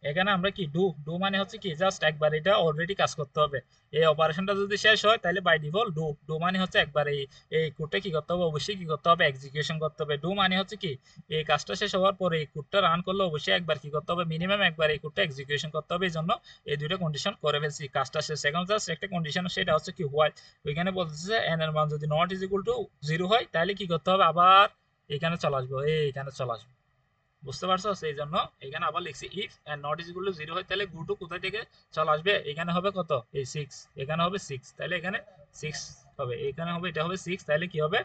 এখানে আমরা কি ডু, ডু মানে হচ্ছে কি জাস্ট একবার এটা অলরেডি কাজ করতে হবে। এই অপারেশনটা যদি শেষ হয় তাহলে বাই ডিফল্ট ডু, ডু মানে হচ্ছে একবার এই কোডটা কি করতে হবে, অবশ্যই কি করতে হবে, এক্সিকিউশন করতে হবে। ডু মানে হচ্ছে কি এই কাজটা শেষ হওয়ার পরে এই কোডটা রান করলে অবশ্যই একবার কি করতে হবে, মিনিমাম একবার এই কোডটা এক্সিকিউশন করতে হবে। এই জন্য এই দুইটা কন্ডিশন করে ফেলছি, কাজটা শেষ। এখন জাস্ট একটা কন্ডিশন, সেটা হচ্ছে কি হোয়াইল। ওইখানে বলতেছে এন এর মান যদি নট ইজ ইকুয়াল টু 0 হয় তাহলে কি করতে হবে, আবার এখানে চলে আসবো, এইখানে চলে আসবো। বুঝতে পারছো? সেই জন্য এখানে আবার লিখছি if and not is equal to 0 হয় তাহলে গো টু কোথায় থেকে চলে আসবে, এখানে হবে কত, এই 6, এখানে হবে 6, তাহলে এখানে 6 হবে, এখানে হবে, এটা হবে 6। তাহলে কি হবে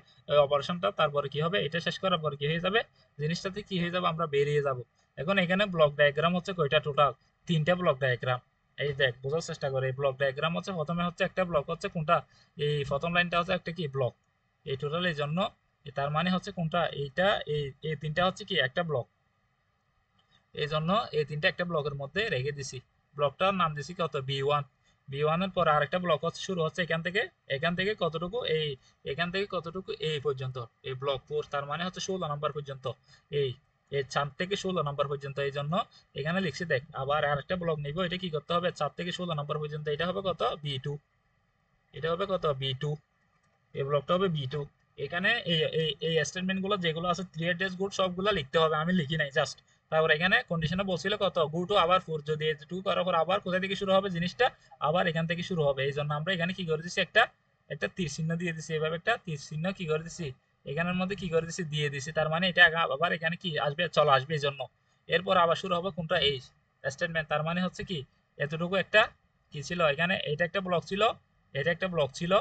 অপারেশনটা, তারপরে কি হবে, এটা শেষ করার পর কি হয়ে যাবে, জিনিসটাতে কি হয়ে যাবে, আমরা বেরিয়ে যাব। এখন এখানে ব্লক ডায়াগ্রাম হচ্ছে কয়টা, টোটাল 3টা ব্লক ডায়াগ্রাম। এই দেখ, বোঝার চেষ্টা করে, এই ব্লক ডায়াগ্রাম হচ্ছে প্রথমে হচ্ছে একটা ব্লক হচ্ছে কোনটা, এই প্রথম লাইনটা হচ্ছে একটা কি ব্লক, এই টোটাল। এই জন্য তার মানে হচ্ছে কোনটা, এইটা, এই 3টা হচ্ছে কি একটা ব্লক। এই জন্য এই 3টা একটা ব্লকের মধ্যে রেখে দিছি। ব্লকটার নাম দিছি কত, B1। B1 এর পর আরেকটা ব্লক হচ্ছে শুরু হচ্ছে এখান থেকে কতটুকু, এই এখান থেকে কতটুকু, এই পর্যন্ত, এই ব্লক 4, তার মানে হচ্ছে 16 নাম্বার পর্যন্ত, এই এই 4 থেকে 16 নাম্বার পর্যন্ত। এই জন্য এখানে লিখছি দেখ, আবার আরেকটা ব্লক নিব, এটা কি করতে হবে, 4 থেকে 16 নাম্বার পর্যন্ত, এটা হবে কত, B2, এটা হবে কত, B2, এই ব্লকটা হবে B2। এখানে এই স্টেটমেন্ট গুলো যেগুলো আছে 3 অ্যাড্রেস গুড সবগুলো লিখতে হবে, আমি লিখি নাই জাস্ট। তারপর এখানে কন্ডিশনে বলছিল কত, গো টু আবার 4, যদি 2 করার পর আবার কোথা থেকে শুরু হবে জিনিসটা, আবার এখান থেকে শুরু হবে। এই জন্য আমরা এখানে কি করে দিছি, একটা একটা তীর চিহ্ন দিয়ে দিছি, এভাবে একটা তীর চিহ্ন কি করে দিছি, এখানের মধ্যে কি করে দিছি, দিয়ে দিছি। তার মানে এটা আবার এখানে কি আসবে, চলে আসবে। এই জন্য এরপর আবার শুরু হবে কোনটা, এই স্টেটমেন্ট। তার মানে হচ্ছে কি এতটুকু একটা কি ছিল, এখানে এটা একটা ব্লক ছিল, এটা একটা ব্লক ছিল,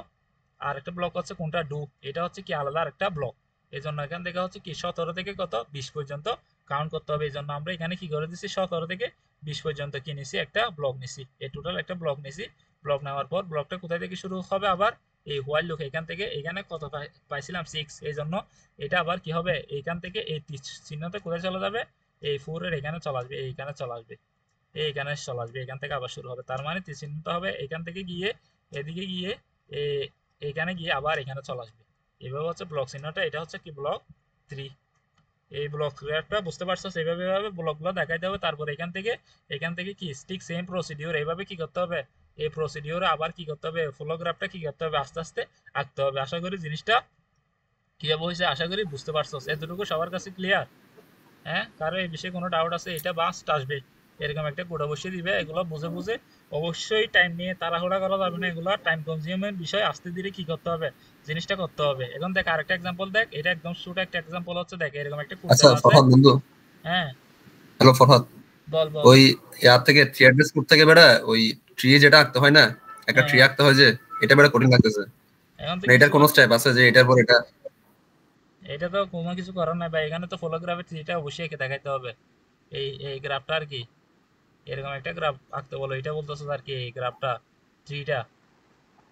আর একটা ব্লক হচ্ছে কোনটা, ডু, এটা হচ্ছে কি আলাদা আরেকটা ব্লক। এই জন্য এখান থেকে হচ্ছে কি 17 থেকে কত 20 পর্যন্ত কাউন্ট করতে হবে। এই জন্য আমরা এখানে কি করে দিচ্ছি, 17 থেকে 20 পর্যন্ত কি নিছি, একটা ব্লক নিছি, এই টোটাল একটা ব্লক নিছি। ব্লক নেওয়ার পর ব্লকটা কোথায় থেকে শুরু হবে, আবার এই হোয়াইল লুপ এখান থেকে, এখানে কত পাইছিলাম 6। এই জন্য এটা আবার কি হবে, এইখান থেকে এই চিহ্নতে কোথায় চলে যাবে, এই 4 এর এখানে চলে আসবে, এইখানে চলে আসবে, এইখানে চলে আসবে, এখান থেকে আবার শুরু হবে। তার মানে চিহ্নটা হবে এখান থেকে গিয়ে এদিকে গিয়ে এইখানে গিয়ে আবার এখানে চলে আসবে। এভাবে হচ্ছে ব্লক চিহ্নটা, এটা হচ্ছে কি ব্লক 3। এই ব্লক একটা বুঝতে পারছো, এইভাবে এইভাবে ব্লকগুলো দেখাইতে হবে। তারপর এখান থেকে কি স্টিক সেম প্রসিডিওর, এইভাবে কি করতে হবে, এই প্রসিডিওরে আবার কি করতে হবে, ফ্লো গ্রাফটা কি করতে হবে, আস্তে আস্তে আঁকতে হবে। আশা করি জিনিসটা কিভাবে হয়েছে, আশা করি বুঝতে পারছো। এতটুকু সবার কাছে ক্লিয়ার? হ্যাঁ, কারো এই বিষয়ে কোনো ডাউট আছে, এটা বাস্ট আসবে, এরকম একটা কোড অবশ্যই দিবে। এগুলো বুঝে বুঝে অবশ্যই টাইম নিয়ে, তাড়াহুড়া করা যাবে না, এগুলো টাইম কনজিউমের বিষয়, আস্তে ধীরে কি করতে হবে, জিনিসটা করতে হবে। এখন দেখ আরেকটা এক্সাম্পল দেখ, এটা একদম ছোট একটা এক্সাম্পল হচ্ছে, দেখ এরকম একটা কোড আচ্ছা দেওয়া আছে। ফরহাদ বন্ধু, হ্যাঁ, হ্যালো ফরহাদ, বল বল। ওই ইয়ার থেকে থ্রি অ্যাড্রেস কোড থেকে বেড়া ওই ট্রি যেটা আঁকতে হয় না, একটা হ্যাঁ ট্রি হ্যাঁ, আঁকতে হয় যে, এটা বেড়া কঠিন লাগতেছে। এখন তো মানে এটার কিছু, কোনো স্টেপ আছে যে এটার পর এটা? এটা তো কোনো কিছু করার নাই ভাই, এখানে তো ফটোগ্রাফের থ্রিটা অবশ্যই এঁকে দেখাইতে হবে। এই গ্রাফটা আর কি, এরকম একটা গ্রাফ আঁকতে বলো, এটা বলতেছো আর কি, এই গ্রাফটা থ্রিটা।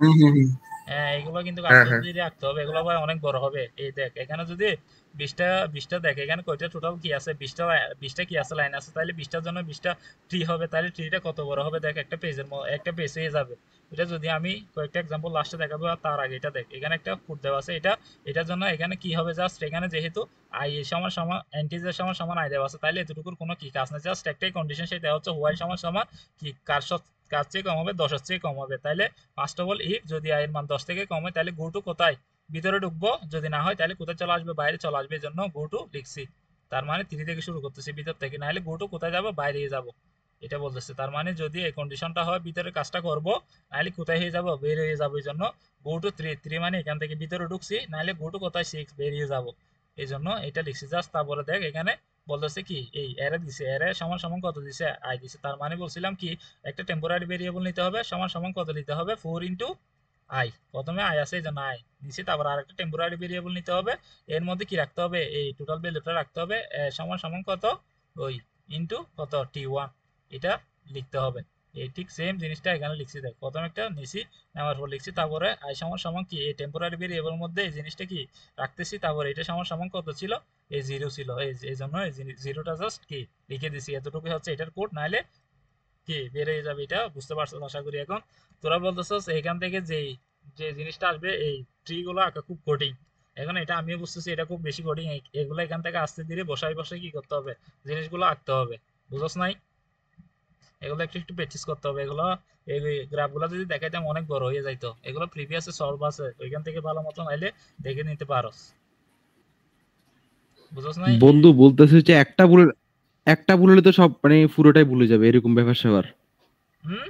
হুম হুম হুম। হ্যাঁ, এগুলো কিন্তু হ্যাঁ আস্তে হ্যাঁ। ধীরে আঁকতে হবে, এগুলো ভাই অনেক বড় হবে। এই দেখ এখানে যদি 20টা দেখ, এখানে কয়টা টোটাল কি আছে, 20টা কি আছে, লাইন আছে। তাহলে 20টার জন্য 20টা ট্রি হবে, তাহলে ট্রিটা কত বড় হবে দেখ, একটা পেজ হয়ে যাবে। এটা যদি আমি কয়েকটা এক্সাম্পল লাস্টে দেখাবো, আর তার আগে এটা দেখ, এখানে একটা কোড দেওয়া আছে, এটার জন্য এখানে কি হবে, জাস্ট এখানে যেহেতু আই সমান সমান এন্টিজার সমান সমান আই দেওয়া আছে, তাহলে এতটুকুর কোনো কি কাজ নেই, জাস্ট একটাই কন্ডিশন, সেটা হচ্ছে হোয়াইল সমান সমান কি কার চেয়ে কম হবে, 10-এর চেয়ে কম হবে। তাহলে ফার্স্ট অফ অল ইফ যদি আই এর মান 10 থেকে কম হয় তাহলে গো টু কোথায়, ভিতরে ঢুকবো, যদি না হয় তাহলে কোথায় চলে আসবে, বাইরে চলে আসবে। এই জন্য গো টু লিখছি। তার মানে 3 থেকে শুরু করতেছি, ভিতর থেকে, না হলে গো টু কোথায় যাবো, বাইরে যাব, এটা বলতেছে। তার মানে যদি এই কন্ডিশনটা হয় ভিতরে কাজটা করব, নাহলে কোথায় হয়ে যাব, বের হয়ে যাবো। এই জন্য গো টু 3 মানে এখান থেকে ভিতরে ঢুকছি, নাহলে গো টু কোথায় 6, বেরিয়ে যাব। এই জন্য এটা লিখছি জাস্ট। তারপরে দেখ এখানে বলতেছে কি, এই অ্যারে দিছে, অ্যারে সমান সমান কত দিছে, আই দিছে। তার মানে বলছিলাম কি একটা টেম্পোরারি ভেরিয়েবল নিতে হবে, সমান সমান কত নিতে হবে, 4 ইন্টু আই, প্রথমে আই আছে এই জন্য আই নিচে, তারপর আরেকটা টেম্পোরারি ভেরিয়েবল নিতে হবে, এর মধ্যে কি রাখতে হবে, এই টোটাল ভ্যালুটা রাখতে হবে, সমান সমান কত, ওই ইনটু কত T1, এটা লিখতে হবে। এই ঠিক সেম জিনিসটা এখানে লিখছি, দেখ প্রথমে একটা নিছি, নেওয়ার পর লিখছি, তারপরে আই সমান সমান কি এই টেম্পোরারি ভেরিয়েবল মধ্যে এই জিনিসটা কি রাখতেছি, তারপরে এটা সমান সমান কত ছিল, এই জিরো ছিল, এই জন্য এই জিরোটা জাস্ট কি লিখে দিছি, এতটুকু হচ্ছে এটার কোড, নাহলে কি বের হয়ে যাবে। এটা বুঝতে পারছো আশা করি। এখন তোরা বলতেছস এখান থেকে যে জিনিসটা আসবে, এই ট্রি গুলো আঁকা খুব কঠিন। এখন এটা আমিও বুঝতেছি এটা খুব বেশি কঠিন, এগুলো এখান থেকে আস্তে ধীরে বসাই বসাই কি করতে হবে, জিনিসগুলো আঁকতে হবে, বুঝছ নাই? এগুলো একটু একটু প্র্যাকটিস করতে হবে। এগুলো এই গ্রাফগুলো যদি দেখাইতাম অনেক বড় হয়ে যাইতো, এগুলো প্রিভিয়াসে সলভ আছে, ওইখান থেকে ভালো মতো নাইলে দেখে নিতে পারো, বুঝছ নাই? বন্ধু বলতেছে যে একটা ভুল হলে তো সব মানে পুরোটাই ভুলে যাবে, এরকম ব্যাপার স্যাপার। হুম।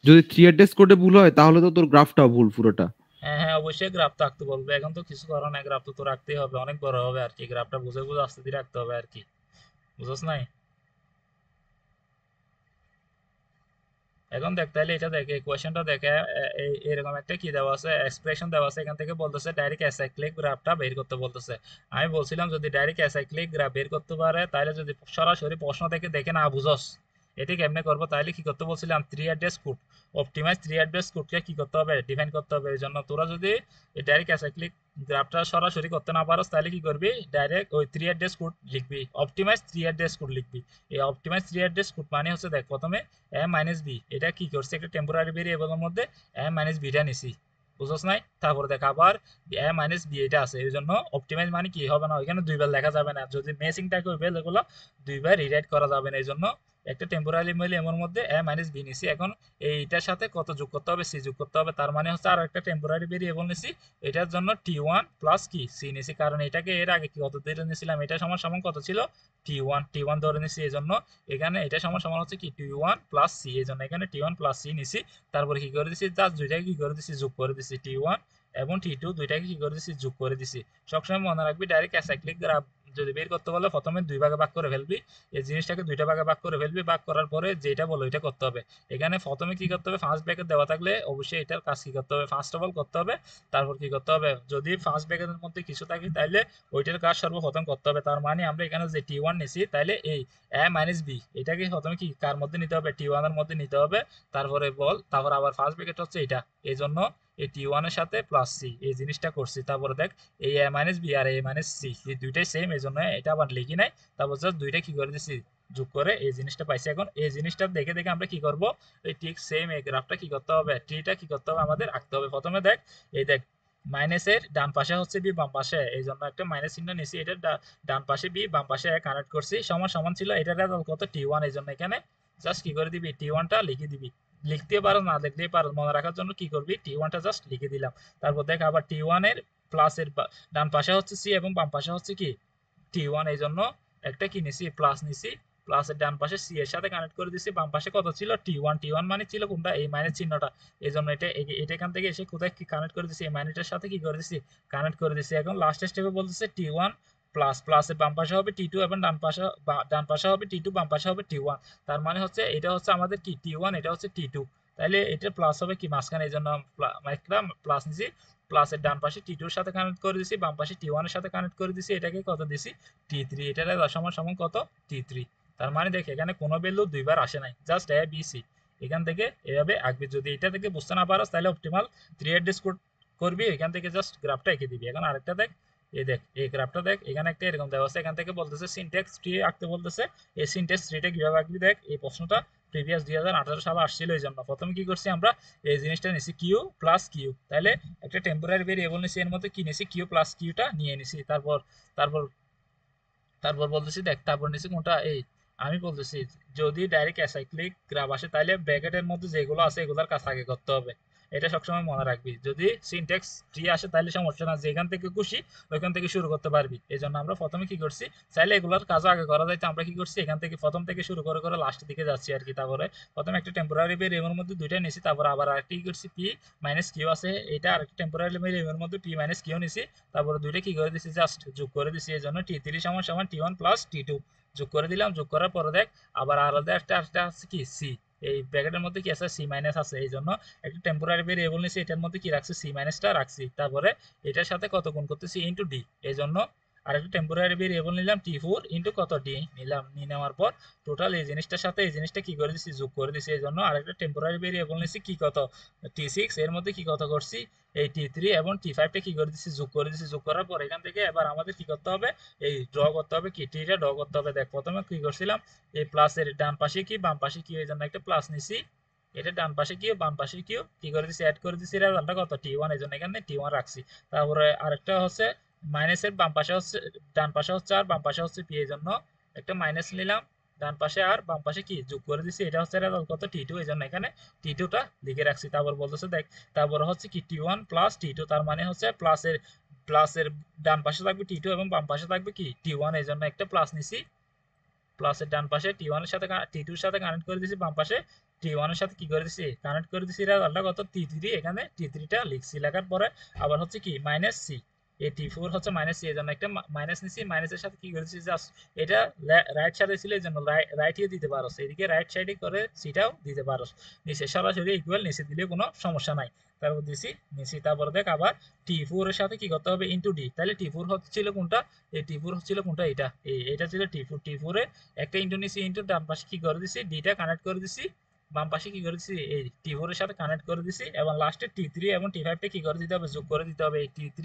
যদি 3 অ্যাড্রেস কোডে ভুল হয় তাহলে তো তোর গ্রাফটাও ভুল পুরোটা। হ্যাঁ হ্যাঁ, অবশ্যই গ্রাফ তো আঁকতে বলবে, এখন তো কিছু করার নাই, গ্রাফ তো রাখতেই হবে, অনেক বড় হবে আর কি, গ্রাফটা বুঝে বুঝে আস্তে ধীরে রাখতে হবে আর কি, বুঝছ নাই? এখন দেখ তাহলে এটা দেখ, এই কোয়েশ্চেনটা দেখে এরকম একটা কি দেওয়া আছে, এক্সপ্রেশন দেওয়া আছে, এখান থেকে বলতেছে ডাইরেক্ট অ্যাসাইক্লিক গ্রাফটা বের করতে বলতেছে। আমি বলছিলাম যদি ডাইরেক্ট অ্যাসাইক্লিক গ্রাফ বের করতে পারে, তাহলে যদি সরাসরি প্রশ্ন থেকে দেখে না বুঝস এটি কেমনে করবো, তাহলে কি করতে বলছিলাম, three address code, optimize three address কোডকে কি করতে হবে, ডিফাইন করতে হবে। এই জন্য তোরা যদি ডাইরেক্ট অ্যাসাইক্লিক গ্রাফটা সরাসরি করতে না পারো, তাহলে কি করবি, ডাইরেক্ট ওই থ্রি অ্যাড্রেস কোড লিখবি, অপটিমাইজ থ্রি অ্যাড্রেস কোড লিখবি। এই অপটিমাইজ থ্রি অ্যাড্রেস কোড মানে হচ্ছে দেখ প্রথমে এ মাইনাস বি, এটা কি করছে, একটা টেম্পোরারি ভেরিয়েবলের মধ্যে এ মাইনাস বিটা নিছি, বুঝছ নাই? তারপরে দেখ আবার এ মাইনাস বি এটা আছে, এই জন্য অপটিমাইজ মানে কি হবে না, ওইখানে দুইবার লেখা যাবে না, যদি মেসিং থাকে ওই এগুলো দুইবার রিরাইট করা যাবে না, এই জন্য একটা টেম্পোরারি ভেরিয়েবলের মধ্যে এ মাইনাস বি নিছি। এখন এইটার সাথে কত যোগ করতে হবে, সি যোগ করতে হবে, তার মানে হচ্ছে আর একটা টেম্পোরারি ভেরিয়েবল নিছি, এটার জন্য T1 প্লাস কি সি নিছি, কারণ এটাকে এর আগে কি কত ধরে নিয়েছিলাম, এটা সমান সমান কত ছিল, T1 ধরে নিছি, এই জন্য এখানে এটা সমান সমান হচ্ছে কি T1 প্লাস সি, এই জন্য এখানে T1 প্লাস সি নিছি। তারপরে কি করে দিছি, জাস্ট দুইটাকে কি করে দিছি, যোগ করে দিছি, T1 এবং T2 দুইটাকে কি করে দিছি, যোগ করে দিছি। সবসময় মনে রাখবি ডাইরেক্ট অ্যাসাইক্লিক গ্রাফ যদি বের করতে বলে প্রথমে দুই ভাগে ভাগ করে ফেলবি, এই জিনিসটাকে দুইটা ভাগে ভাগ করে ফেলবি, ভাগ করার পরে যেটা বলো ওইটা করতে হবে। এখানে প্রথমে কি করতে হবে, ফার্স্ট ব্র্যাকেট দেওয়া থাকলে অবশ্যই এটার কাজ কি করতে হবে, ফার্স্ট অফ অল করতে হবে, তারপর কি করতে হবে, যদি ফার্স্ট ব্র্যাকেটের মধ্যে কিছু থাকে তাহলে ওইটার কাজ সর্বপ্রথম করতে হবে। তার মানে আমরা এখানে যে T1 নিছি, তাহলে এই এ মাইনাস বি এটাকে প্রথমে কি কার মধ্যে নিতে হবে, T1 এর মধ্যে নিতে হবে, তারপরে বল, তারপর আবার ফার্স্ট ব্র্যাকেট হচ্ছে এটা, এই জন্য এই T1 এর সাথে প্লাস সি এই জিনিসটা করছি। তারপরে দেখ এই এ মাইনাস বি আর এ মাইনাস সি এই দুইটাই সেম, এই জন্য এটা আবার লিখি নাই, তারপর জাস্ট দুইটা কি করে দিছি, যোগ করে এই জিনিসটা পাইছি। এখন এই জিনিসটা দেখে দেখে আমরা কি করব, এই ঠিক সেম এই গ্রাফটা কি করতে হবে, ট্রিটা কি করতে হবে, আমাদের আঁকতে হবে। প্রথমে দেখ এই দেখ মাইনাসের ডান পাশে হচ্ছে বি, বাম পাশে, এই জন্য একটা মাইনাস চিহ্ন নিছি, এটা ডান পাশে বি বাম পাশে কানেক্ট করছি, সমান সমান ছিল, এটার রেজাল্ট কত T1, এই জন্য এখানে জাস্ট কি করে দিবি, T1টা লিখে দিবি। লিখতে পারো না লিখতেই পারো, মনে রাখার জন্য কি করবি, T1টা জাস্ট লিখে দিলাম। তারপর দেখ আবার T1 এর প্লাসের ডান পাশে হচ্ছে সি এবং বাম পাশে হচ্ছে কি T1, এই জন্য একটা কি নিছি, প্লাস নিছি, প্লাসের ডান পাশে সি এর সাথে কানেক্ট করে দিছি, বাম পাশে কত ছিল, T1 মানে ছিল কোনটা, এই মাইনাস চিহ্নটা, এই জন্য এটা এখান থেকে এসে কোথায় কি কানেক্ট করে দিছি, এই মাইনাসের সাথে কি করে দিছি, কানেক্ট করে দিছি। এখন লাস্ট স্টেপে বলতেছে T1 প্লাস, প্লাসের বাম পাশে হবে T2 এবং ডান পাশে হবে T2, বাম পাশে হবে T1, তার মানে হচ্ছে এটা হচ্ছে আমাদের কি T1, এটা হচ্ছে T2, তাহলে এটা প্লাস হবে কি মাঝখানে, এই জন্য একটা প্লাস নিছি, প্লাসের ডান পাশে T2 এর সাথে কানেক্ট করে দিছি, বাম পাশে T1 এর সাথে কানেক্ট করে দিছি, এটাকে কত দিছি, T3, এটার সমান সমান কত, T3। তার মানে দেখ এখানে কোনো ভ্যালু দুইবার আসে নাই, জাস্ট এ বি সি, এখান থেকে এভাবে আঁকবি। যদি এটা থেকে বুঝতে না পারো তাহলে অপটিমাল থ্রি অ্যাড্রেস কোড করবি, এখান থেকে জাস্ট গ্রাফটা এঁকে দিবি। এখন আরেকটা দেখ, এই দেখ এই গ্রাফটা দেখ, এখানে একটা এরকম দেওয়া আছে, এখান থেকে বলতেছে সিনট্যাক্স ট্রি আঁকতে বলতেছে, এই সিনট্যাক্স ট্রিটা কিভাবে আঁকবি দেখ, এই প্রশ্নটা প্রিভিয়াস 2018 সালে আসছিল, এই জন্য প্রথমে কি করছি আমরা, এই জিনিসটা নিছি কিউ প্লাস কিউ, তাহলে একটা টেম্পোরারি ভেরিয়েবল নিছি, এর মধ্যে কি নিছি, কিউ প্লাস কিউটা নিয়ে নিছি। তারপর তারপর তারপর বলতেছি দেখ, তারপর নিছি কোনটা, এই আমি বলতেছি যদি ডাইরেক্ট অ্যাসাইক্লিক গ্রাফ আসে তাহলে ব্র্যাকেটের মধ্যে যেগুলো আছে এগুলোর কাজ আগে করতে হবে, এটা সবসময় মনে রাখবি। যদি সিনট্যাক্স ট্রি আসে তাহলে সমস্যা না, যেখান থেকে খুশি ওইখান থেকে শুরু করতে পারবি। এই জন্য আমরা প্রথমে কি করছি, চাইলে এগুলোর কাজও আগে করা যায়, তো আমরা কি করছি এখান থেকে প্রথম থেকে শুরু করে করে লাস্টের দিকে যাচ্ছি আর কি। তারপরে প্রথমে একটা টেম্পোরারি ভেরিয়েবলের মধ্যে দুইটা নিছি, তারপর আবার আরেকটা কি করছি, পি মাইনাস কিউ আছে, এটা আরেকটা টেম্পোরারি ভেরিয়েবলের মধ্যে পি মাইনাস কিউ নিছি, তারপরে দুইটা কি করে দিছি, জাস্ট যোগ করে দিছি, এই জন্য T3 সমান T1 প্লাস T2 যোগ করে দিলাম। যোগ করার পরে দেখ আবার আলাদা একটা আছে কি সি, এই ব্র্যাকেটের মধ্যে কি আছে সি মাইনাস আছে, এই জন্য একটা টেম্পোরারি ভেরিয়েবল নিছি, এটার মধ্যে কি রাখছি সি মাইনাসটা রাখছি, তারপরে এটার সাথে কত গুণ করতেছি ইনটু ডি, এই জন্য আরেকটা টেম্পোরারি ভেরিয়েবল নিলাম T4 ইনটু কত ডি নিলাম, নিয়ে নেওয়ার পর টোটাল এই জিনিসটার সাথে এই জিনিসটা কি করে দিছি যোগ করে দিছি, এই জন্য আরেকটা টেম্পোরারি ভেরিয়েবল নিছি কি কত T6, এর মধ্যে কি কত করছি এই T3 এবং T5 টা কি করে দিছি যোগ করে দিছি, যোগ করার পর এখান থেকে এবার আমাদের কি করতে হবে এই ড্র করতে হবে, কি টিটা ড্র করতে হবে। দেখ প্রথমে কি করছিলাম এই প্লাসের ডান পাশে কি বাম পাশে কি, এই জন্য একটা প্লাস নিছি, এটা ডান পাশে কি বাম পাশে কি করে দিছি অ্যাড করে দিছি, রেজাল্টটা কত T1, এই জন্য এখানে T1 রাখছি। তারপরে আরেকটা হচ্ছে মাইনাসের বাম পাশে হচ্ছে ডান পাশে হচ্ছে আর বাম পাশে হচ্ছে পি, এই জন্য একটা মাইনাস নিলাম ডান পাশে আর বাম পাশে কি যোগ করে দিছি, এটা হচ্ছে রেজাল্ট কত T2, এই জন্য এখানে T2 টা লিখে রাখছি। তারপর বলতেছে দেখ তারপর হচ্ছে কি T1 প্লাস T2, তার মানে হচ্ছে প্লাসের ডান পাশে থাকবে T2 এবং বাম পাশে থাকবে কি T1, এই জন্য একটা প্লাস নিছি, প্লাসের ডান পাশে T1 এর সাথে T2 এর সাথে কানেক্ট করে দিছি, বাম পাশে T1 এর সাথে কি করে দিছি কানেক্ট করে দিছি, রেজাল্টটা কত T3, এখানে T3 টা লিখছি, লেখার পরে আবার হচ্ছে কি মাইনাস সি, এই T4 হচ্ছে মাইনাস সি, এই জন্য একটা মাইনাস নিছি, মাইনাসের সাথে কি করেছি জাস্ট এটা রাইট সাইডে ছিল, এই জন্য রাইটে দিতে পারো, এদিকে রাইট সাইডে করে সিটাও দিতে পারো, নিচে সরাসরি ইকুয়াল নিচে দিলে কোনো সমস্যা নাই। তারপর দিছি নিচে, তারপর দেখ আবার T4 এর সাথে কি করতে হবে ইনটু ডি, তাহলে T4 হচ্ছিল কোনটা এই T4 হচ্ছিল কোনটা এটা এটা ছিল T4 এ একটা ইনটু নিছি, ইনটু ডান পাশে কি করে দিছি ডিটা কানেক্ট করে দিছি, বাম পাশে কি করে দিছি এই T4 এর সাথে কানেক্ট করে দিছি, এবং লাস্টে T3 এবং T5 টা কি করে দিতে হবে যোগ করে দিতে হবে, এই T3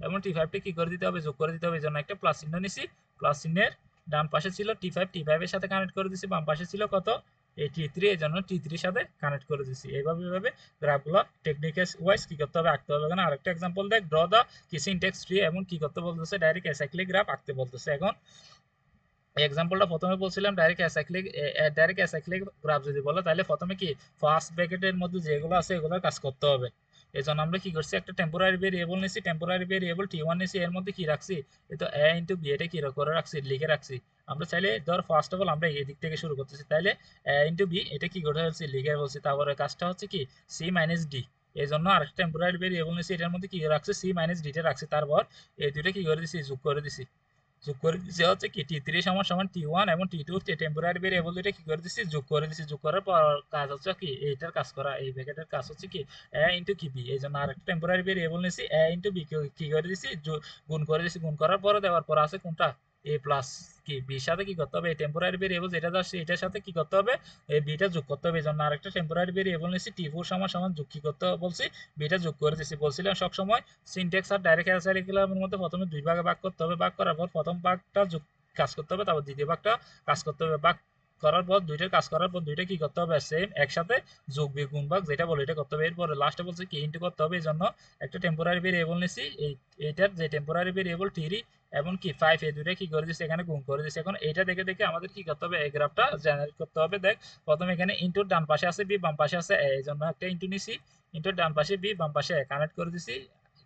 এবং T5 টা কি করে দিতে হবে যোগ করে দিতে হবে, এই জন্য একটা প্লাস চিহ্ন নিছি, প্লাস চিহ্নের ডান পাশে ছিল T5 এর সাথে কানেক্ট করে দিছি, বাম পাশে ছিল কত এই T3, এই জন্য T3 এর সাথে কানেক্ট করে দিছি। এইভাবে গ্রাফগুলো টেকনিক্যাল ওয়াইজ কি করতে হবে আঁকতে হবে। এখানে আরেকটা এক্সাম্পল দেখ, ড্র দা কি সিনট্যাক্স ট্রি, এবং কি করতে বলতেছে ডাইরেক্ট অ্যাসাইক্লিক গ্রাফ আঁকতে বলতেছে। এখন এক্সাম্পলটা প্রথমে বলছিলাম ডাইরেক্ট অ্যাসাইক্লিক গ্রাফ যদি বলে তাহলে প্রথমে কি ফার্স্ট ব্র্যাকেটের মধ্যে যেগুলো আছে এগুলোর কাজ করতে হবে, এই জন্য আমরা কি করছি একটা টেম্পোরারি ভেরিয়েবল নিছি, টেম্পোরারি ভেরিয়েবল T1 নিছি, এর মধ্যে কি রাখছি এই তো a ইনটু b, এটা কি করে রাখছি লিখে রাখছি। আমরা চাইলে ধর ফার্স্ট অফ অল আমরা এই দিক থেকে শুরু করতেছি, তাহলে a ইনটু b এটা কি করে ফেলছি লিখে বলছি, তারপরে কাজটা হচ্ছে কি c মাইনাস d, এই জন্য আরেকটা টেম্পোরারি ভেরিয়েবল নিছি, এটার মধ্যে কি রাখছি c মাইনাস d টা রাখছি, তারপর এই দুইটা কি করে দিছি যোগ করে দিছি, যোগ করে দিছি হচ্ছে কি T3 সমান সমান T1 এবং T2 টেম্পোরারি ভেরিয়েবল দুইটা কি করে দিছি যোগ করে দিছি, যোগ করার পর কাজ হচ্ছে কি এইটার কাজ করা, এই ব্র্যাকেটের কাজ হচ্ছে কি a ইনটু কি b, এই জন্য আরেকটা টেম্পোরারি ভেরিয়েবল নিছি a ইনটু b কি করে দিছি গুণ করে দিছি, গুণ করার পরে দেওয়ার পর আছে কোনটা a প্লাস কি b এর সাথে কি করতে হবে এই টেম্পোরারি ভেরিয়েবল যেটা যাচ্ছে এটার সাথে কি করতে হবে এই b টা যোগ করতে হবে, এই জন্য আরেকটা টেম্পোরারি ভেরিয়েবল নিছি T4 সমান সমান যোগ কি করতে হবে বলছি b টা যোগ করে দিছি। বলছিলাম সব সময় সিনট্যাক্স আর ডাইরেক্ট অ্যাসাইক্লিকের মধ্যে প্রথমে দুই ভাগে ভাগ করতে হবে, ভাগ করার পর প্রথম ভাগটা যোগ কাজ করতে হবে, তারপর দ্বিতীয় ভাগটা কাজ করতে হবে, ভাগ করার পর দুইটার কাজ করার পর দুইটা কি করতে হবে সেম একসাথে যোগ বিয়োগ গুণ ভাগ যেটা বলে এটা করতে হবে, এরপরে লাস্টে বলছে কি ইনটু করতে হবে, এই জন্য একটা টেম্পোরারি ভেরিয়েবল নিছি এইটার যে টেম্পোরারি ভেরিয়েবল 3 এবং কি 5 এই দুইটা কি করে দিছে এখানে গুণ করে দিছে। এখন এটা দেখে দেখে আমাদের কি করতে হবে এই গ্রাফটা জেনারেট করতে হবে। দেখ প্রথমে এখানে ইনটু ডান পাশে আছে বি বাম পাশে আছে এ, এই জন্য একটা ইনটু নিছি, ইনটু ডান পাশে বি বাম পাশে কানেক্ট করে দিছি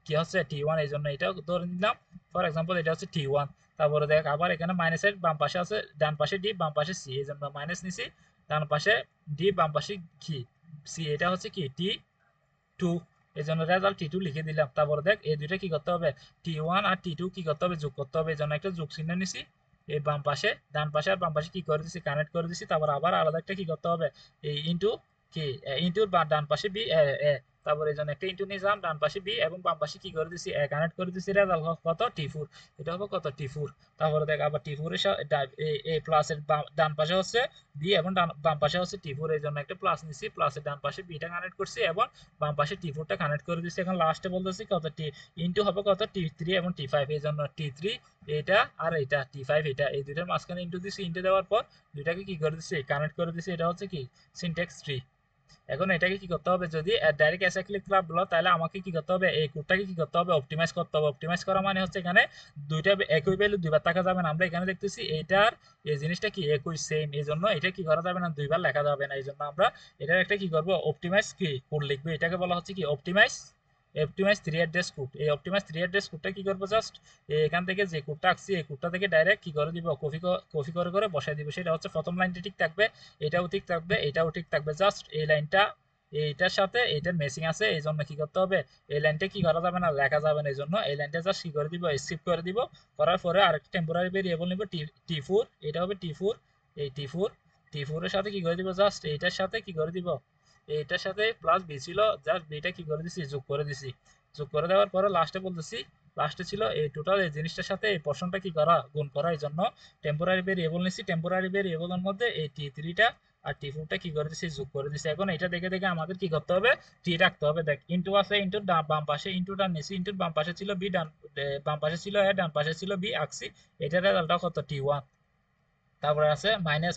কি হচ্ছে T1, এই জন্য এটাও ধরে নিলাম ফর এক্সাম্পল এটা হচ্ছে T1। তারপরে দেখ আবার এখানে মাইনাসের বাম পাশে আছে ডান পাশে ডি বাম পাশে সি, এই জন্য মাইনাস নিছি, ডান পাশে ডি বাম পাশে কি সি, এটা হচ্ছে কি T2, এই জন্য রেজাল্ট T2 লিখে দিলাম। তারপরে দেখ এই দুইটা কি করতে হবে T1 আর T2 কি করতে হবে যোগ করতে হবে, এই জন্য একটা যোগ চিহ্ন নিছি, এই বাম পাশে ডান পাশে আর বাম পাশে কি করে দিছি কানেক্ট করে দিছি, তারপর আবার আলাদা একটা কি করতে হবে এই ইনটু কি ইনটু ডান পাশে বি তারপর এই জন্য একটা ইনটু নিলাম ডান পাশে বি এবং বাম পাশে কি করে দিছি কানেক্ট করে দিছি, রেজাল্ট কত T4, এটা হবে কত T4। তারপরে দেখ আবার T4 এর এই প্লাসের ডান পাশে হচ্ছে বি এবং বাম পাশে হচ্ছে T4, এই জন্য একটা প্লাস নিছি, প্লাসের ডান পাশে বিটা কানেক্ট করছি এবং বাম পাশে T4 টা কানেক্ট করে দিছি। এখন লাস্টে বলতেছি কত ইনটু হবে কত T3 এবং T5, এই জন্য T3 এটা আর এটা T5 এটা এই দুইটার মাঝখানে ইনটু দিছি, ইনটু দেওয়ার পর দুইটাকে কি করে দিছি কানেক্ট করে দিছি, এটা হচ্ছে কি সিনট্যাক্স ট্রি। এখন এটাকে কি করতে হবে যদি ডাইরেক্ট অ্যাসাইক্লিক গ্রাফ বলো তাহলে আমাকে কি করতে হবে এই কোডটাকে কি করতে হবে অপটিমাইজ করতে হবে। অপটিমাইজ করা মানে হচ্ছে এখানে দুইটা একই ভ্যালু দুইবার থাকা যাবে না, আমরা এখানে দেখতেছি এইটার এই জিনিসটা কি একই সেম, এই জন্য এটা কি করা যাবে না দুইবার লেখা যাবে না, এই জন্য আমরা এটার একটা কি করব অপটিমাইজ কি কোড লিখবো, এটাকে বলা হচ্ছে কি অপটিমাইজ 3 অ্যাড্রেস কোড। এই অপটিমাইজ 3 অ্যাড্রেস কোডটা কি করবো জাস্ট এখান থেকে যে কোডটা আঁকছি এই কোডটা থেকে ডাইরেক্ট কি করে দিব কপি করে বসাই দিব, সেটা হচ্ছে প্রথম লাইনটা ঠিক থাকবে, এটাও ঠিক থাকবে, এটাও ঠিক থাকবে, জাস্ট এই লাইনটা এইটার সাথে এইটার মেসিং আছে, এই জন্য কি করতে হবে এই লাইনটা কি করা যাবে না লেখা যাবে না, এই জন্য এই লাইনটা জাস্ট কি করে দিব স্কিপ করে দিব, করার পরে আরেকটা টেম্পোরারি ভেরিয়েবল নিব T4, এটা হবে T4 এই T4 T4 এর সাথে কি করে দিব, জাস্ট এইটার সাথে কি করে দিব, এইটার সাথে প্লাস বি ছিল, জাস্ট বিটা কি করে দিছি, যোগ করে দিছি। যোগ করে দেওয়ার পরে লাস্টে বলতেছি, লাস্টে ছিল এই টোটাল এই জিনিসটার সাথে এই পোর্শনটা কি করা, গুণ করা। এই জন্য টেম্পোরারি ভেরিয়েবল নিছি, টেম্পোরারি ভেরিয়েবলের মধ্যে এই T3টা আর T4টা কি করে দিছি, যোগ করে দিছি। এখন এটা দেখে দেখে আমাদের কি করতে হবে, টি রাখতে হবে। দেখ ইনটু আছে, ইনটু বাম পাশে ইনটুটা নিছি, ইনটুর বাম পাশে ছিল বি, বাম পাশে ছিল এ, ডান পাশে ছিল বি, আঁকছি। এটার রেজাল্টটা কত, T1। তারপরে আছে মাইনাস,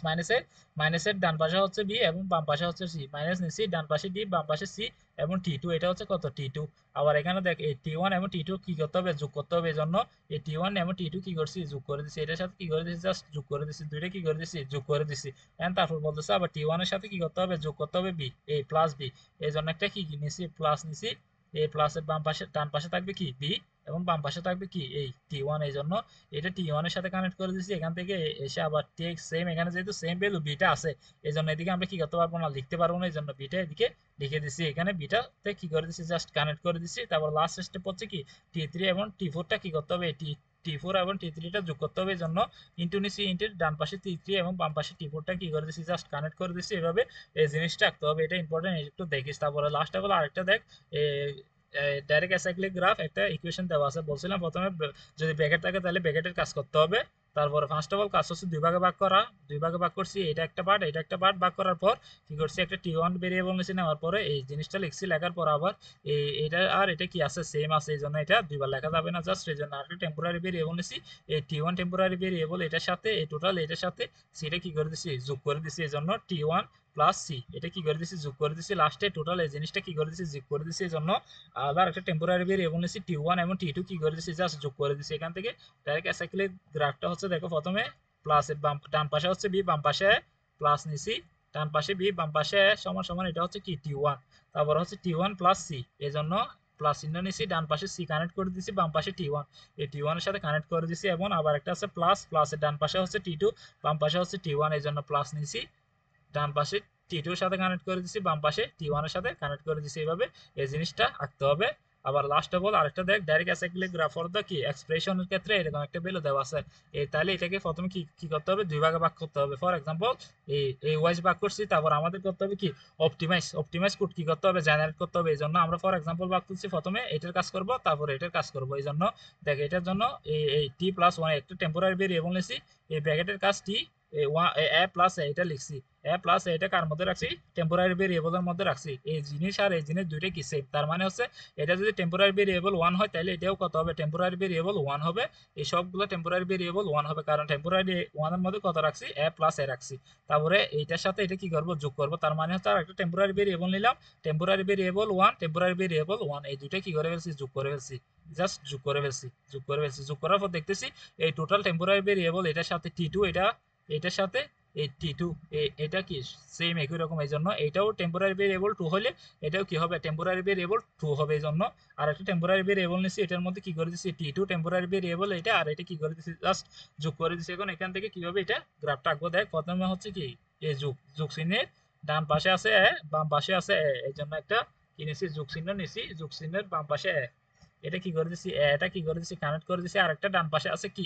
মাইনাসের ডান পাশে হচ্ছে বি এবং বাম পাশে হচ্ছে সি, মাইনাস নিচ্ছি, ডান পাশে ডি বাম পাশে সি এবং T2, এটা হচ্ছে কত, T2। আবার এখানে দেখ এই T1 এবং T2 কি করতে হবে, যোগ করতে হবে। এই জন্য এই T1 এবং T2 কি করছি, যোগ করে দিচ্ছি। এটার সাথে কি করে দিচ্ছি, জাস্ট যোগ করে দিচ্ছি, দুইটা কি করে দিচ্ছি, যোগ করে দিচ্ছি। এন্ড তারপর বলতেছে আবার T1 এর সাথে কি করতে হবে, যোগ করতে হবে বি, এ প্লাস বি। এই জন্য একটা কি নিছি, প্লাস নিছি। এ প্লাসের বাম পাশে, ডান পাশে থাকবে কি বি এবং বাম পাশে থাকবে কি এই T1। এই জন্য এটা T1 এর সাথে কানেক্ট করে দিচ্ছি। এখান থেকে এসে আবার ঠিক সেম, এখানে যেহেতু সেম ভ্যালু বিটা আছে এই জন্য এদিকে আমরা কি করতে পারবো না, লিখতে পারবো না। এই জন্য বিটা এদিকে লিখে দিচ্ছি, এখানে বিটাতে কি করে দিচ্ছি, জাস্ট কানেক্ট করে দিচ্ছি। তারপর লাস্ট স্টেপ হচ্ছে কি T3 এবং T4টা কি করতে হবে, T4 এবং T3টা যোগ করতে হবে। এই জন্য ইন্টু নিচ্ছি, ইন্টু ডান পাশে T3 এবং বাম পাশে T4টা কি করে দিচ্ছি, জাস্ট কানেক্ট করে দিচ্ছি। এভাবে এই জিনিসটা রাখতে হবে, এটা ইম্পর্টেন্ট, একটু দেখিস। তারপরে লাস্টে বলে আরেকটা দেখ, ডাইরেক্ট অ্যাসাইক্লিক গ্রাফ একটা ইকুয়েশন দেওয়া আছে। বলছিলাম প্রথমে যদি ব্র্যাকেট থাকে তাহলে ব্র্যাকেটের কাজ করতে হবে। তারপরে ফার্স্ট অফ অল কাজ হচ্ছে দুই ভাগে ভাগ করা, দুই ভাগে ভাগ করছি, এটা একটা পার্ট, এটা একটা পার্ট। ভাগ করার পর কি করছি, একটা T1 ভেরিয়েবল নিয়েছি, নেওয়ার পরে এই জিনিসটা লিখছি। লেখার পর আবার এটা আর এটা কি আছে, সেম আছে। এই জন্য এটা দুইবার লেখা যাবে না, জাস্ট এই জন্য আরেকটা টেম্পোরারি ভেরিয়েবল নিয়েছি। এই T1 টেম্পোরারি ভেরিয়েবল এটার সাথে এই টোটাল এটার সাথে সিটা কি করে দিছি, যোগ করে দিছি। এই জন্য T1 প্লাস সি, এটা কি করে দিছি, যোগ করে দিছি। লাস্টে টোটাল এই জিনিসটা কি করে দিছি, যোগ করে দিছি। এই জন্য আবার একটা টেম্পোরারি ভেরিয়েবল নিছি T1 এবং T2 কি করে দিছি, জাস্ট যোগ করে দিছি। এখান থেকে ডাইরেক্ট অ্যাসাইক্লিক গ্রাফটা হচ্ছে, দেখো প্রথমে প্লাসের বাম ডান পাশে হচ্ছে বি, বাম পাশে প্লাস নিছি, ডান পাশে বি বাম পাশে সমান সমান, এটা হচ্ছে কি T1। তারপর হচ্ছে T1 প্লাস সি, এই জন্য প্লাস চিহ্ন নিছি, ডান পাশে সি কানেক্ট করে দিছি, বাম পাশে T1, এই T1 এর সাথে কানেক্ট করে দিছি। এবং আবার একটা আছে প্লাস, প্লাসের ডান পাশে হচ্ছে T2, বাম পাশে হচ্ছে T1, এই জন্য প্লাস নিছি, ডান পাশে T2 এর সাথে কানেক্ট করে দিছি, বাম পাশে T1 এর সাথে কানেক্ট করে দিছি। এইভাবে এই জিনিসটা আঁকতে হবে। আবার লাস্ট অফ অল আরেকটা দেখ, direct acyclic graph for the কি এক্সপ্রেশনের ক্ষেত্রে এরকম একটা ভ্যালু দেওয়া আছে। তাহলে এটাকে প্রথমে কি কি করতে হবে, দুই ভাগে ভাগ করতে হবে। ফর এক্সাম্পল এই ওয়াইজ ভাগ করছি, তারপর আমাদের করতে হবে কি অপটিমাইজ কোড কি করতে হবে, জেনারেট করতে হবে। এই জন্য আমরা ফর এক্সাম্পল ভাগ করছি, প্রথমে এটার কাজ করব, তারপরে এটার কাজ করব। এই জন্য দেখ এটার জন্য এই T+1 একটা টেম্পোরারি ভেরিয়েবল নিছি, এই ব্র্যাকেটের কাজ T এ প্লাস এটা লিখছি, এ প্লাস এটা কার মধ্যে রাখছি, টেম্পোরারি ভেরিয়েবলের মধ্যে রাখছি। এই জিনিস আর এই জিনিস দুইটা কি সেম, তার মানে হচ্ছে এটা যদি টেম্পোরারি ভেরিয়েবল 1 হয় তাহলে এটাও কত হবে, টেম্পোরারি ভেরিয়েবল 1 হবে। এই সবগুলো টেম্পোরারি ভেরিয়েবল 1 হবে, কারণ টেম্পোরারি 1 এর মধ্যে কত রাখছি, এ প্লাস এ রাখছি। তারপরে এইটার সাথে এটা কি করব, যোগ করব। তার মানে হচ্ছে আর একটা টেম্পোরারি ভেরিয়েবল নিলাম, টেম্পোরারি ভেরিয়েবল 1, টেম্পোরারি ভেরিয়েবল 1, এই দুইটা কি করে ফেলছি, যোগ করে ফেলছি, জাস্ট যোগ করে ফেলছি, যোগ করে ফেলছি। যোগ করার পর দেখতেছি এই টোটাল টেম্পোরারি ভেরিয়েবল এটার সাথে T2, এটার সাথে এই T2 এটা কি সেম একই রকম। এই জন্য এটাও টেম্পোরারি ভেরিয়েবল 2 হলে এটাও কি হবে, টেম্পোরারি ভেরিয়েবল 2 হবে। এই জন্য আর একটা টেম্পোরারি ভেরিয়েবল নিছি, এটার মধ্যে কি করে দিছি, T2 টেম্পোরারি ভেরিয়েবল এটা, আর এটা কি করে দিছি, জাস্ট যোগ করে দিছি। এখন এখান থেকে কিভাবে এটা গ্রাফটা আঁকবো, দেখ প্রথমে হচ্ছে কি এই যোগ চিহ্নের ডান পাশে আছে বাম পাশে আছে এই জন্য একটা কি নিছি, যোগ চিহ্ন নিছি, যোগ চিহ্নের বাম পাশে এটা কি করে দিছি, এটা কি করে দিছি, কানেক্ট করে দিছি। আর একটা ডান পাশে আছে কি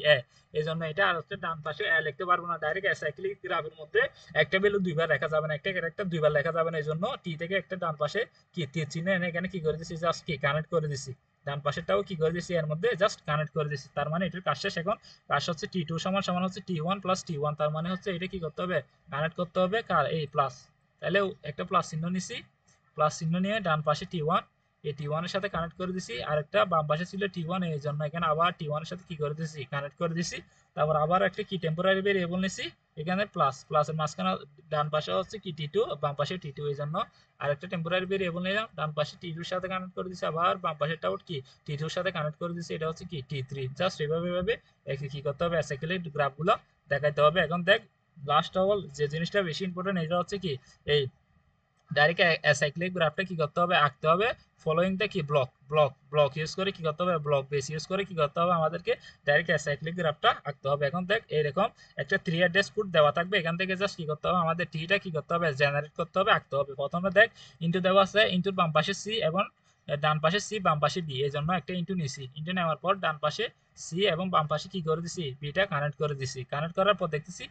এই জন্য এটা আর একটা ডান পাশে লিখতে পারবো না। ডাইরেক্ট অ্যাসাইক্লিক গ্রাফের মধ্যে একটা ভ্যালু দুইবার লেখা যাবে না, একটা দুইবার লেখা যাবে না। এই জন্য টি থেকে একটা ডান পাশে কি তীর চিহ্ন এনে এখানে কি করে দিছি, জাস্ট কি কানেক্ট করে দিছি। ডান পাশেরটাও কি করে দিছি, এর মধ্যে জাস্ট কানেক্ট করে দিছি। তার মানে এটার কাজ শেষ। এখন কাজ হচ্ছে T2 সমান সমান হচ্ছে T1 প্লাস T1, তার মানে হচ্ছে এটা কি করতে হবে, কানেক্ট করতে হবে কার, এই প্লাস। তাহলে একটা প্লাস চিহ্ন নিছি, প্লাস চিহ্ন নিয়ে ডান পাশে T1, এই T1 এর সাথে কানেক্ট করে দিছি। আরেকটা বাম পাশে ছিল T1, এই জন্য এখানে আবার T1 এর সাথে কি করে দিছি, কানেক্ট করে দিছি। তারপর আবার একটা কি টেম্পোরারি ভেরিয়েবল নিছি, এখানে প্লাসের মাঝখানে ডান পাশে হচ্ছে কি T2, বাম পাশে T2, এই জন্য আরেকটা টেম্পোরারি ভেরিয়েবল নিলাম, ডান পাশে T2 এর সাথে কানেক্ট করে দিছি, আবার বাম পাশেরটাও কি T2 এর সাথে কানেক্ট করে দিছি, এটা হচ্ছে কি T3। জাস্ট এভাবে কি করতে হবে, অ্যাসাইক্লিক গ্রাফগুলো দেখাইতে হবে। এখন দেখ লাস্ট অফ অল যে জিনিসটা বেশি ইম্পর্টেন্ট, এটা হচ্ছে কি এই ডাইরেক্ট অ্যাসাইক্লিক গ্রাফটা কি করতে হবে, আঁকতে হবে ফলোইং দ্য কি ব্লক ইউজ করে কি করতে হবে, ব্লক বেস ইউজ করে কি করতে হবে, আমাদেরকে ডাইরেক্ট অ্যাসাইক্লিক গ্রাফটা আঁকতে হবে। এখন দেখ এরকম একটা 3 অ্যাড্রেস কোড দেওয়া থাকবে, এখান থেকে জাস্ট কি করতে হবে, আমাদের টিটা কি করতে হবে, জেনারেট করতে হবে, আঁকতে হবে। প্রথমে দেখ ইনটু দেওয়া আছে, ইনটুর বাম পাশে সি এবং ডান পাশে সি বাম পাশে বি, এই জন্য একটা ইন্টু নিছি, ইন্টু নেওয়ার পর ডান পাশে সি এবং বাম পাশে কি করে দিছি, বিটা কানেক্ট করে দিছি। কানেক্ট করার পর দেখতেছি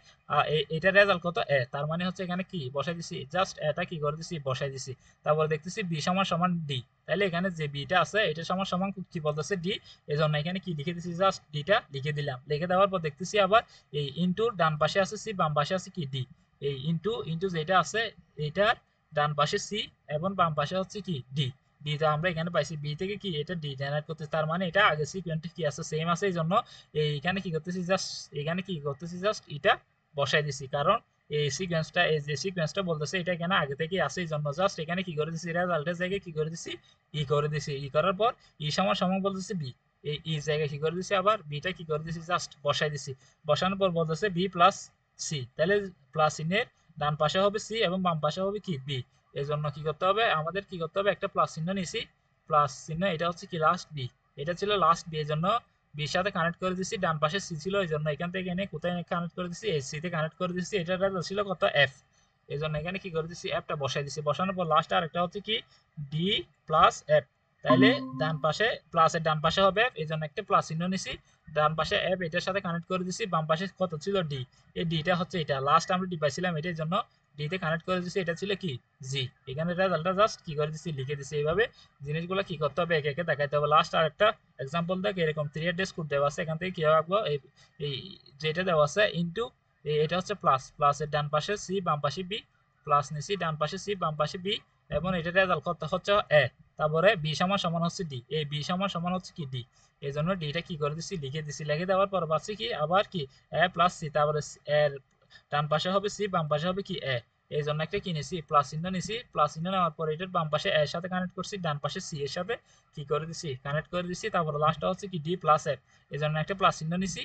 এটার রেজাল্ট কত এ, তার মানে হচ্ছে এখানে কি বসাই দিছি, জাস্ট এটা কি করে দিছি বসাই দিছি। তারপর দেখতেছি বি সমান সমান ডি, তাহলে এখানে যে বিটা আছে এটা সমান সমান কি বলতেছে ডি, এই জন্য এখানে কি লিখে দিছি, জাস্ট ডিটা লিখে দিলাম। লিখে দেওয়ার পর দেখতেছি আবার এই ইন্টু ডান পাশে আছে সি বাম পাশে আছে কি ডি, এই ইন্টু ইন্টু যেটা আছে এইটার ডান পাশে সি এবং বাম পাশে হচ্ছে কি ডি, ডি তো আমরা এখানে পাইছি, বি থেকে কি এটা ডি জেনারেট করতে, তার মানে এটা আগে সিকোয়েন্সটা কি আছে সেম আছে, এই জন্য এইখানে কি করতেছি জাস্ট এখানে কি করতেছি জাস্ট এটা বসাই দিছি, কারণ এই সিকোয়েন্সটা এই যে সিকোয়েন্সটা বলতেছে এটা এখানে আগে থেকে আছে, এই জন্য জাস্ট এখানে কি করে দিছি রেজাল্টের জায়গায় কি করে দিছি ই করে দিছি, ই করার পর ই সমান সমান বলতেছে বি, এই ই জায়গায় কি করে দিছি আবার বিটা কি করে দিছি জাস্ট বসাই দিছি। বসানোর পর বলতেছে বি প্লাস সি, তাহলে প্লাস চিহ্নের ডান পাশে হবে সি এবং বাম পাশে হবে কি বি, এই জন্য কি করতে হবে আমাদের, কি করতে হবে একটা প্লাস চিহ্ন নিছি, প্লাস চিহ্ন এটা হচ্ছে কি লাস্ট বি, এটা ছিল লাস্ট বি, এই জন্য বির সাথে কানেক্ট করে দিছি, ডান পাশে সি ছিল এই জন্য এখান থেকে এনে কোথায় কানেক্ট করে দিছি, এই সি তে কানেক্ট করে দিছি, এটা ছিল কত এফ, এই জন্য এখানে কি করে দিছি এফটা বসাই দিছি। বসানোর পর লাস্ট আরেকটা হচ্ছে কি ডি প্লাস এফ, তাহলে ডান পাশে প্লাসের ডান পাশে হবে এফ, এই জন্য একটা প্লাস চিহ্ন নিছি, ডান পাশে এফ এটার সাথে কানেক্ট করে দিছি, বাম পাশে কত ছিল ডি, এই ডিটা হচ্ছে এটা লাস্ট আমরা ডি পাইছিলাম এটার জন্য ডি তে কানেক্ট করে দিছি, এটা ছিল কি জি, এখানে রেজাল্টটা জাস্ট কি করে দিছি লিখে দিছি। এইভাবে জিনিসগুলো কি করতে হবে একে একে দেখাইতে হবে। লাস্ট আর একটা এক্সাম্পল দেখ, এরকম 3 ডেস কোড দেওয়া আছে, এখান থেকে কি রাখবো এই যেটা দেওয়া আছে ইনটু এটা হচ্ছে প্লাস, প্লাসের ডান পাশে সি বাম পাশে বি, প্লাস নিছি ডান পাশে সি বাম পাশে বি, এবং এটা রেজাল্ট কত হচ্ছে এ, তারপরে বি সমান সমান হচ্ছে ডি, এই বি সমান সমান হচ্ছে কি ডি, এই জন্য ডিটা কি করে দিছি লিখে দিছি। লিখে দেওয়ার পর পাচ্ছি কি আবার কি এ প্লাস সি, তারপরে এর ডান পাশে হবে সি বাম পাশে হবে কি এ, এই জন্য একটা কি নিছি প্লাস চিহ্ন নিছি, প্লাস চিহ্ন নেওয়ার পর এটার বাম পাশে এর সাথে কানেক্ট করছি, ডান পাশে সি এর সাথে কি করে দিছি কানেক্ট করে দিছি, তারপর লাস্টটা হচ্ছে কি ডি প্লাস এফ, এই জন্য একটা প্লাস চিহ্ন নিছি,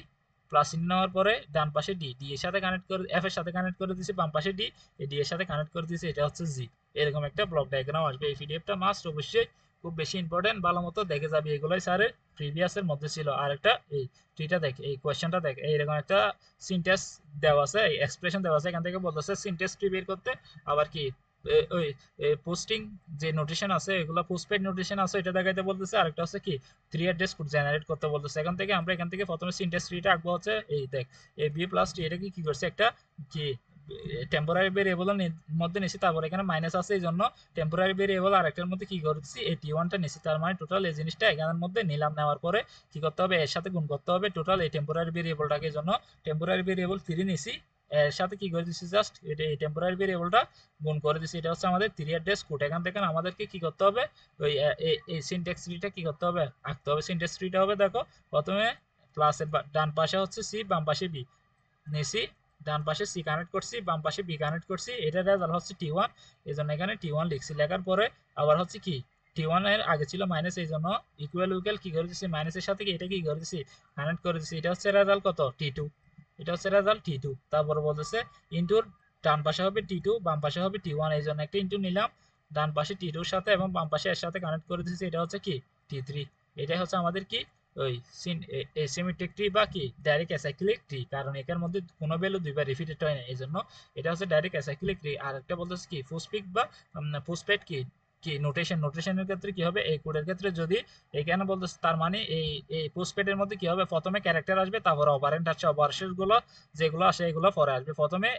প্লাস চিহ্ন নেওয়ার পরে ডান পাশে ডি, ডি এর সাথে কানেক্ট করে এফ এর সাথে কানেক্ট করে দিছি, বাম পাশে ডি, এই ডি এর সাথে কানেক্ট করে দিছি, এটা হচ্ছে জি। এরকম একটা ব্লক ডায়াগ্রাম আসবে। এই পিডিএফটা মাস্ট অবশ্যই খুব বেশি ইম্পর্টেন্ট, ভালো মতো দেখে যাবি, এগুলোই স্যারের প্রিভিয়াসের মধ্যে ছিল। আর একটা এই ট্রিটা দেখ, এই কোয়েশ্চেনটা দেখ, এইরকম একটা সিনট্যাক্স দেওয়া আছে, এই এক্সপ্রেশন দেওয়া আছে, এখান থেকে বলতেছে সিনট্যাক্স ট্রি বের করতে, আবার কি ওই পোস্টিং যে নোটেশন আছে এগুলো পোস্টপেড নোটেশন আছে এটা দেখাইতে বলতেছে, আরেকটা হচ্ছে কি 3 অ্যাড্রেস কোড জেনারেট করতে বলতেছে। এখান থেকে প্রথমে সিনট্যাক্স ট্রিটা আঁকবো হচ্ছে এই দেখ, এ বি প্লাস টি, এটা কি করছে একটা কি টেম্পোরারি ভেরিয়েবলের মধ্যে নিছি, তারপর এখানে মাইনাস আছে এই জন্য টেম্পোরারি ভেরিয়েবল আর একটার মধ্যে কি করছি এই টি ওয়ানটা নিছি, তার মানে টোটাল এই জিনিসটা এখানের মধ্যে নিলাম। নেওয়ার পরে কি করতে হবে এর সাথে গুণ করতে হবে টোটাল এই টেম্পোরারি ভেরিয়েবলটাকে, এই জন্য টেম্পোরারি ভেরিয়েবল 3 নিছি, এর সাথে কি করে দিচ্ছি জাস্ট এটা এই টেম্পোরারি ভেরিয়েবলটা গুণ করে দিচ্ছি, এটা হচ্ছে আমাদের 3 অ্যাড্রেস কোড। এখান থেকে আমাদেরকে কি করতে হবে ওই এই সিনট্যাক্স ট্রিটা কি করতে হবে আঁকতে হবে। সিনট্যাক্স ট্রিটা হবে দেখো, প্রথমে প্লাসের ডান পাশে হচ্ছে সি বাম পাশে বি নিছি, ডান পাশে সি কানেক্ট করছি বাম পাশে বি কানেক্ট করছি, এটা রেজাল্ট হচ্ছে টি ওয়ান, এই জন্য এখানে টি ওয়ান লিখছি। লেখার পরে আবার হচ্ছে কি টি ওয়ান এর আগে ছিল মাইনাস, এই জন্য ইকুয়াল ইকুয়াল কি করে দিচ্ছি মাইনাসের সাথে কি এটা কি করে দিচ্ছি কানেক্ট করে দিচ্ছি, এটা হচ্ছে রেজাল্ট কত টি টু, এটা হচ্ছে রেজাল্ট টি টু। তারপরে বলতেছে ইন্টুর ডান পাশে হবে টি টু বাম পাশে হবে টি ওয়ান, এই জন্য একটা ইন্টু নিলাম ডান পাশে টি টুর সাথে এবং বাম পাশে এর সাথে কানেক্ট করে দিচ্ছি, এটা হচ্ছে কি টি থ্রি। এটাই হচ্ছে আমাদের কি ওই সিমেট্রিক ট্রি বা কি ডাইরেক্ট অ্যাসাইক্লিক ট্রি, কারণ এটার মধ্যে কোনো ভ্যালু দুইবার রিপিটেড হয় না, এই জন্য এটা হচ্ছে ডাইরেক্ট অ্যাসাইক্লিক ট্রি। আর একটা বলতেছে কি পোস্টপিক বা পোস্টপেড কি কি নোটেশনের ক্ষেত্রে কি হবে এই কোডের ক্ষেত্রে যদি এখানে বলতেছে, তার মানে এই পোস্টপেডের মধ্যে কি হবে প্রথমে ক্যারেক্টার আসবে, তারপর অপারেন্ট আছে, অপারেশন গুলো যেগুলো আসে এগুলো পরে আসবে। প্রথমে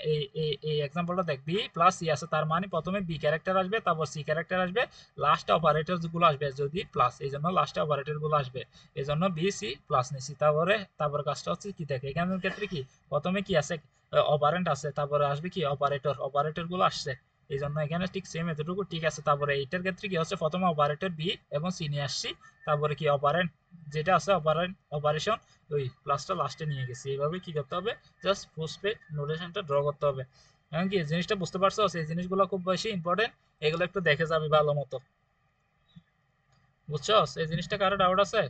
এই এক্সাম্পলটা দেখ বি প্লাস সি আছে, তার মানে প্রথমে বি ক্যারেক্টার আসবে, তারপর সি ক্যারেক্টার আসবে, লাস্টে অপারেটর গুলো আসবে যদি প্লাস, এই জন্য লাস্টে অপারেটর গুলো আসবে, এই জন্য বি সি প্লাস নিছি। তারপরে কাজটা হচ্ছে কি দেখে এখানের ক্ষেত্রে কি প্রথমে কি আছে অপারেন্ট আছে, তারপরে আসবে কি অপারেটর গুলো আসছে, এই জন্য এখানে ঠিক সেম এতটুকু ঠিক আছে। তারপরে এইটার ক্ষেত্রে কি হচ্ছে প্রথমে অপারেটর বি এবং সি নিয়ে আসছি, তারপরে কি অপারেন্ট যেটা আছে অপারেশন ওই প্লাসটা লাস্টে নিয়ে গেছি। এইভাবে কি করতে হবে জাস্ট পোস্টপেড নোটেশনটা ড্র করতে হবে। এখন কি জিনিসটা বুঝতে পারছো, এই জিনিসগুলো খুব বেশি ইম্পর্টেন্ট, এগুলো একটু দেখে যাবি ভালো মতো, বুঝছো? এই জিনিসটা কারো ডাউট আছে?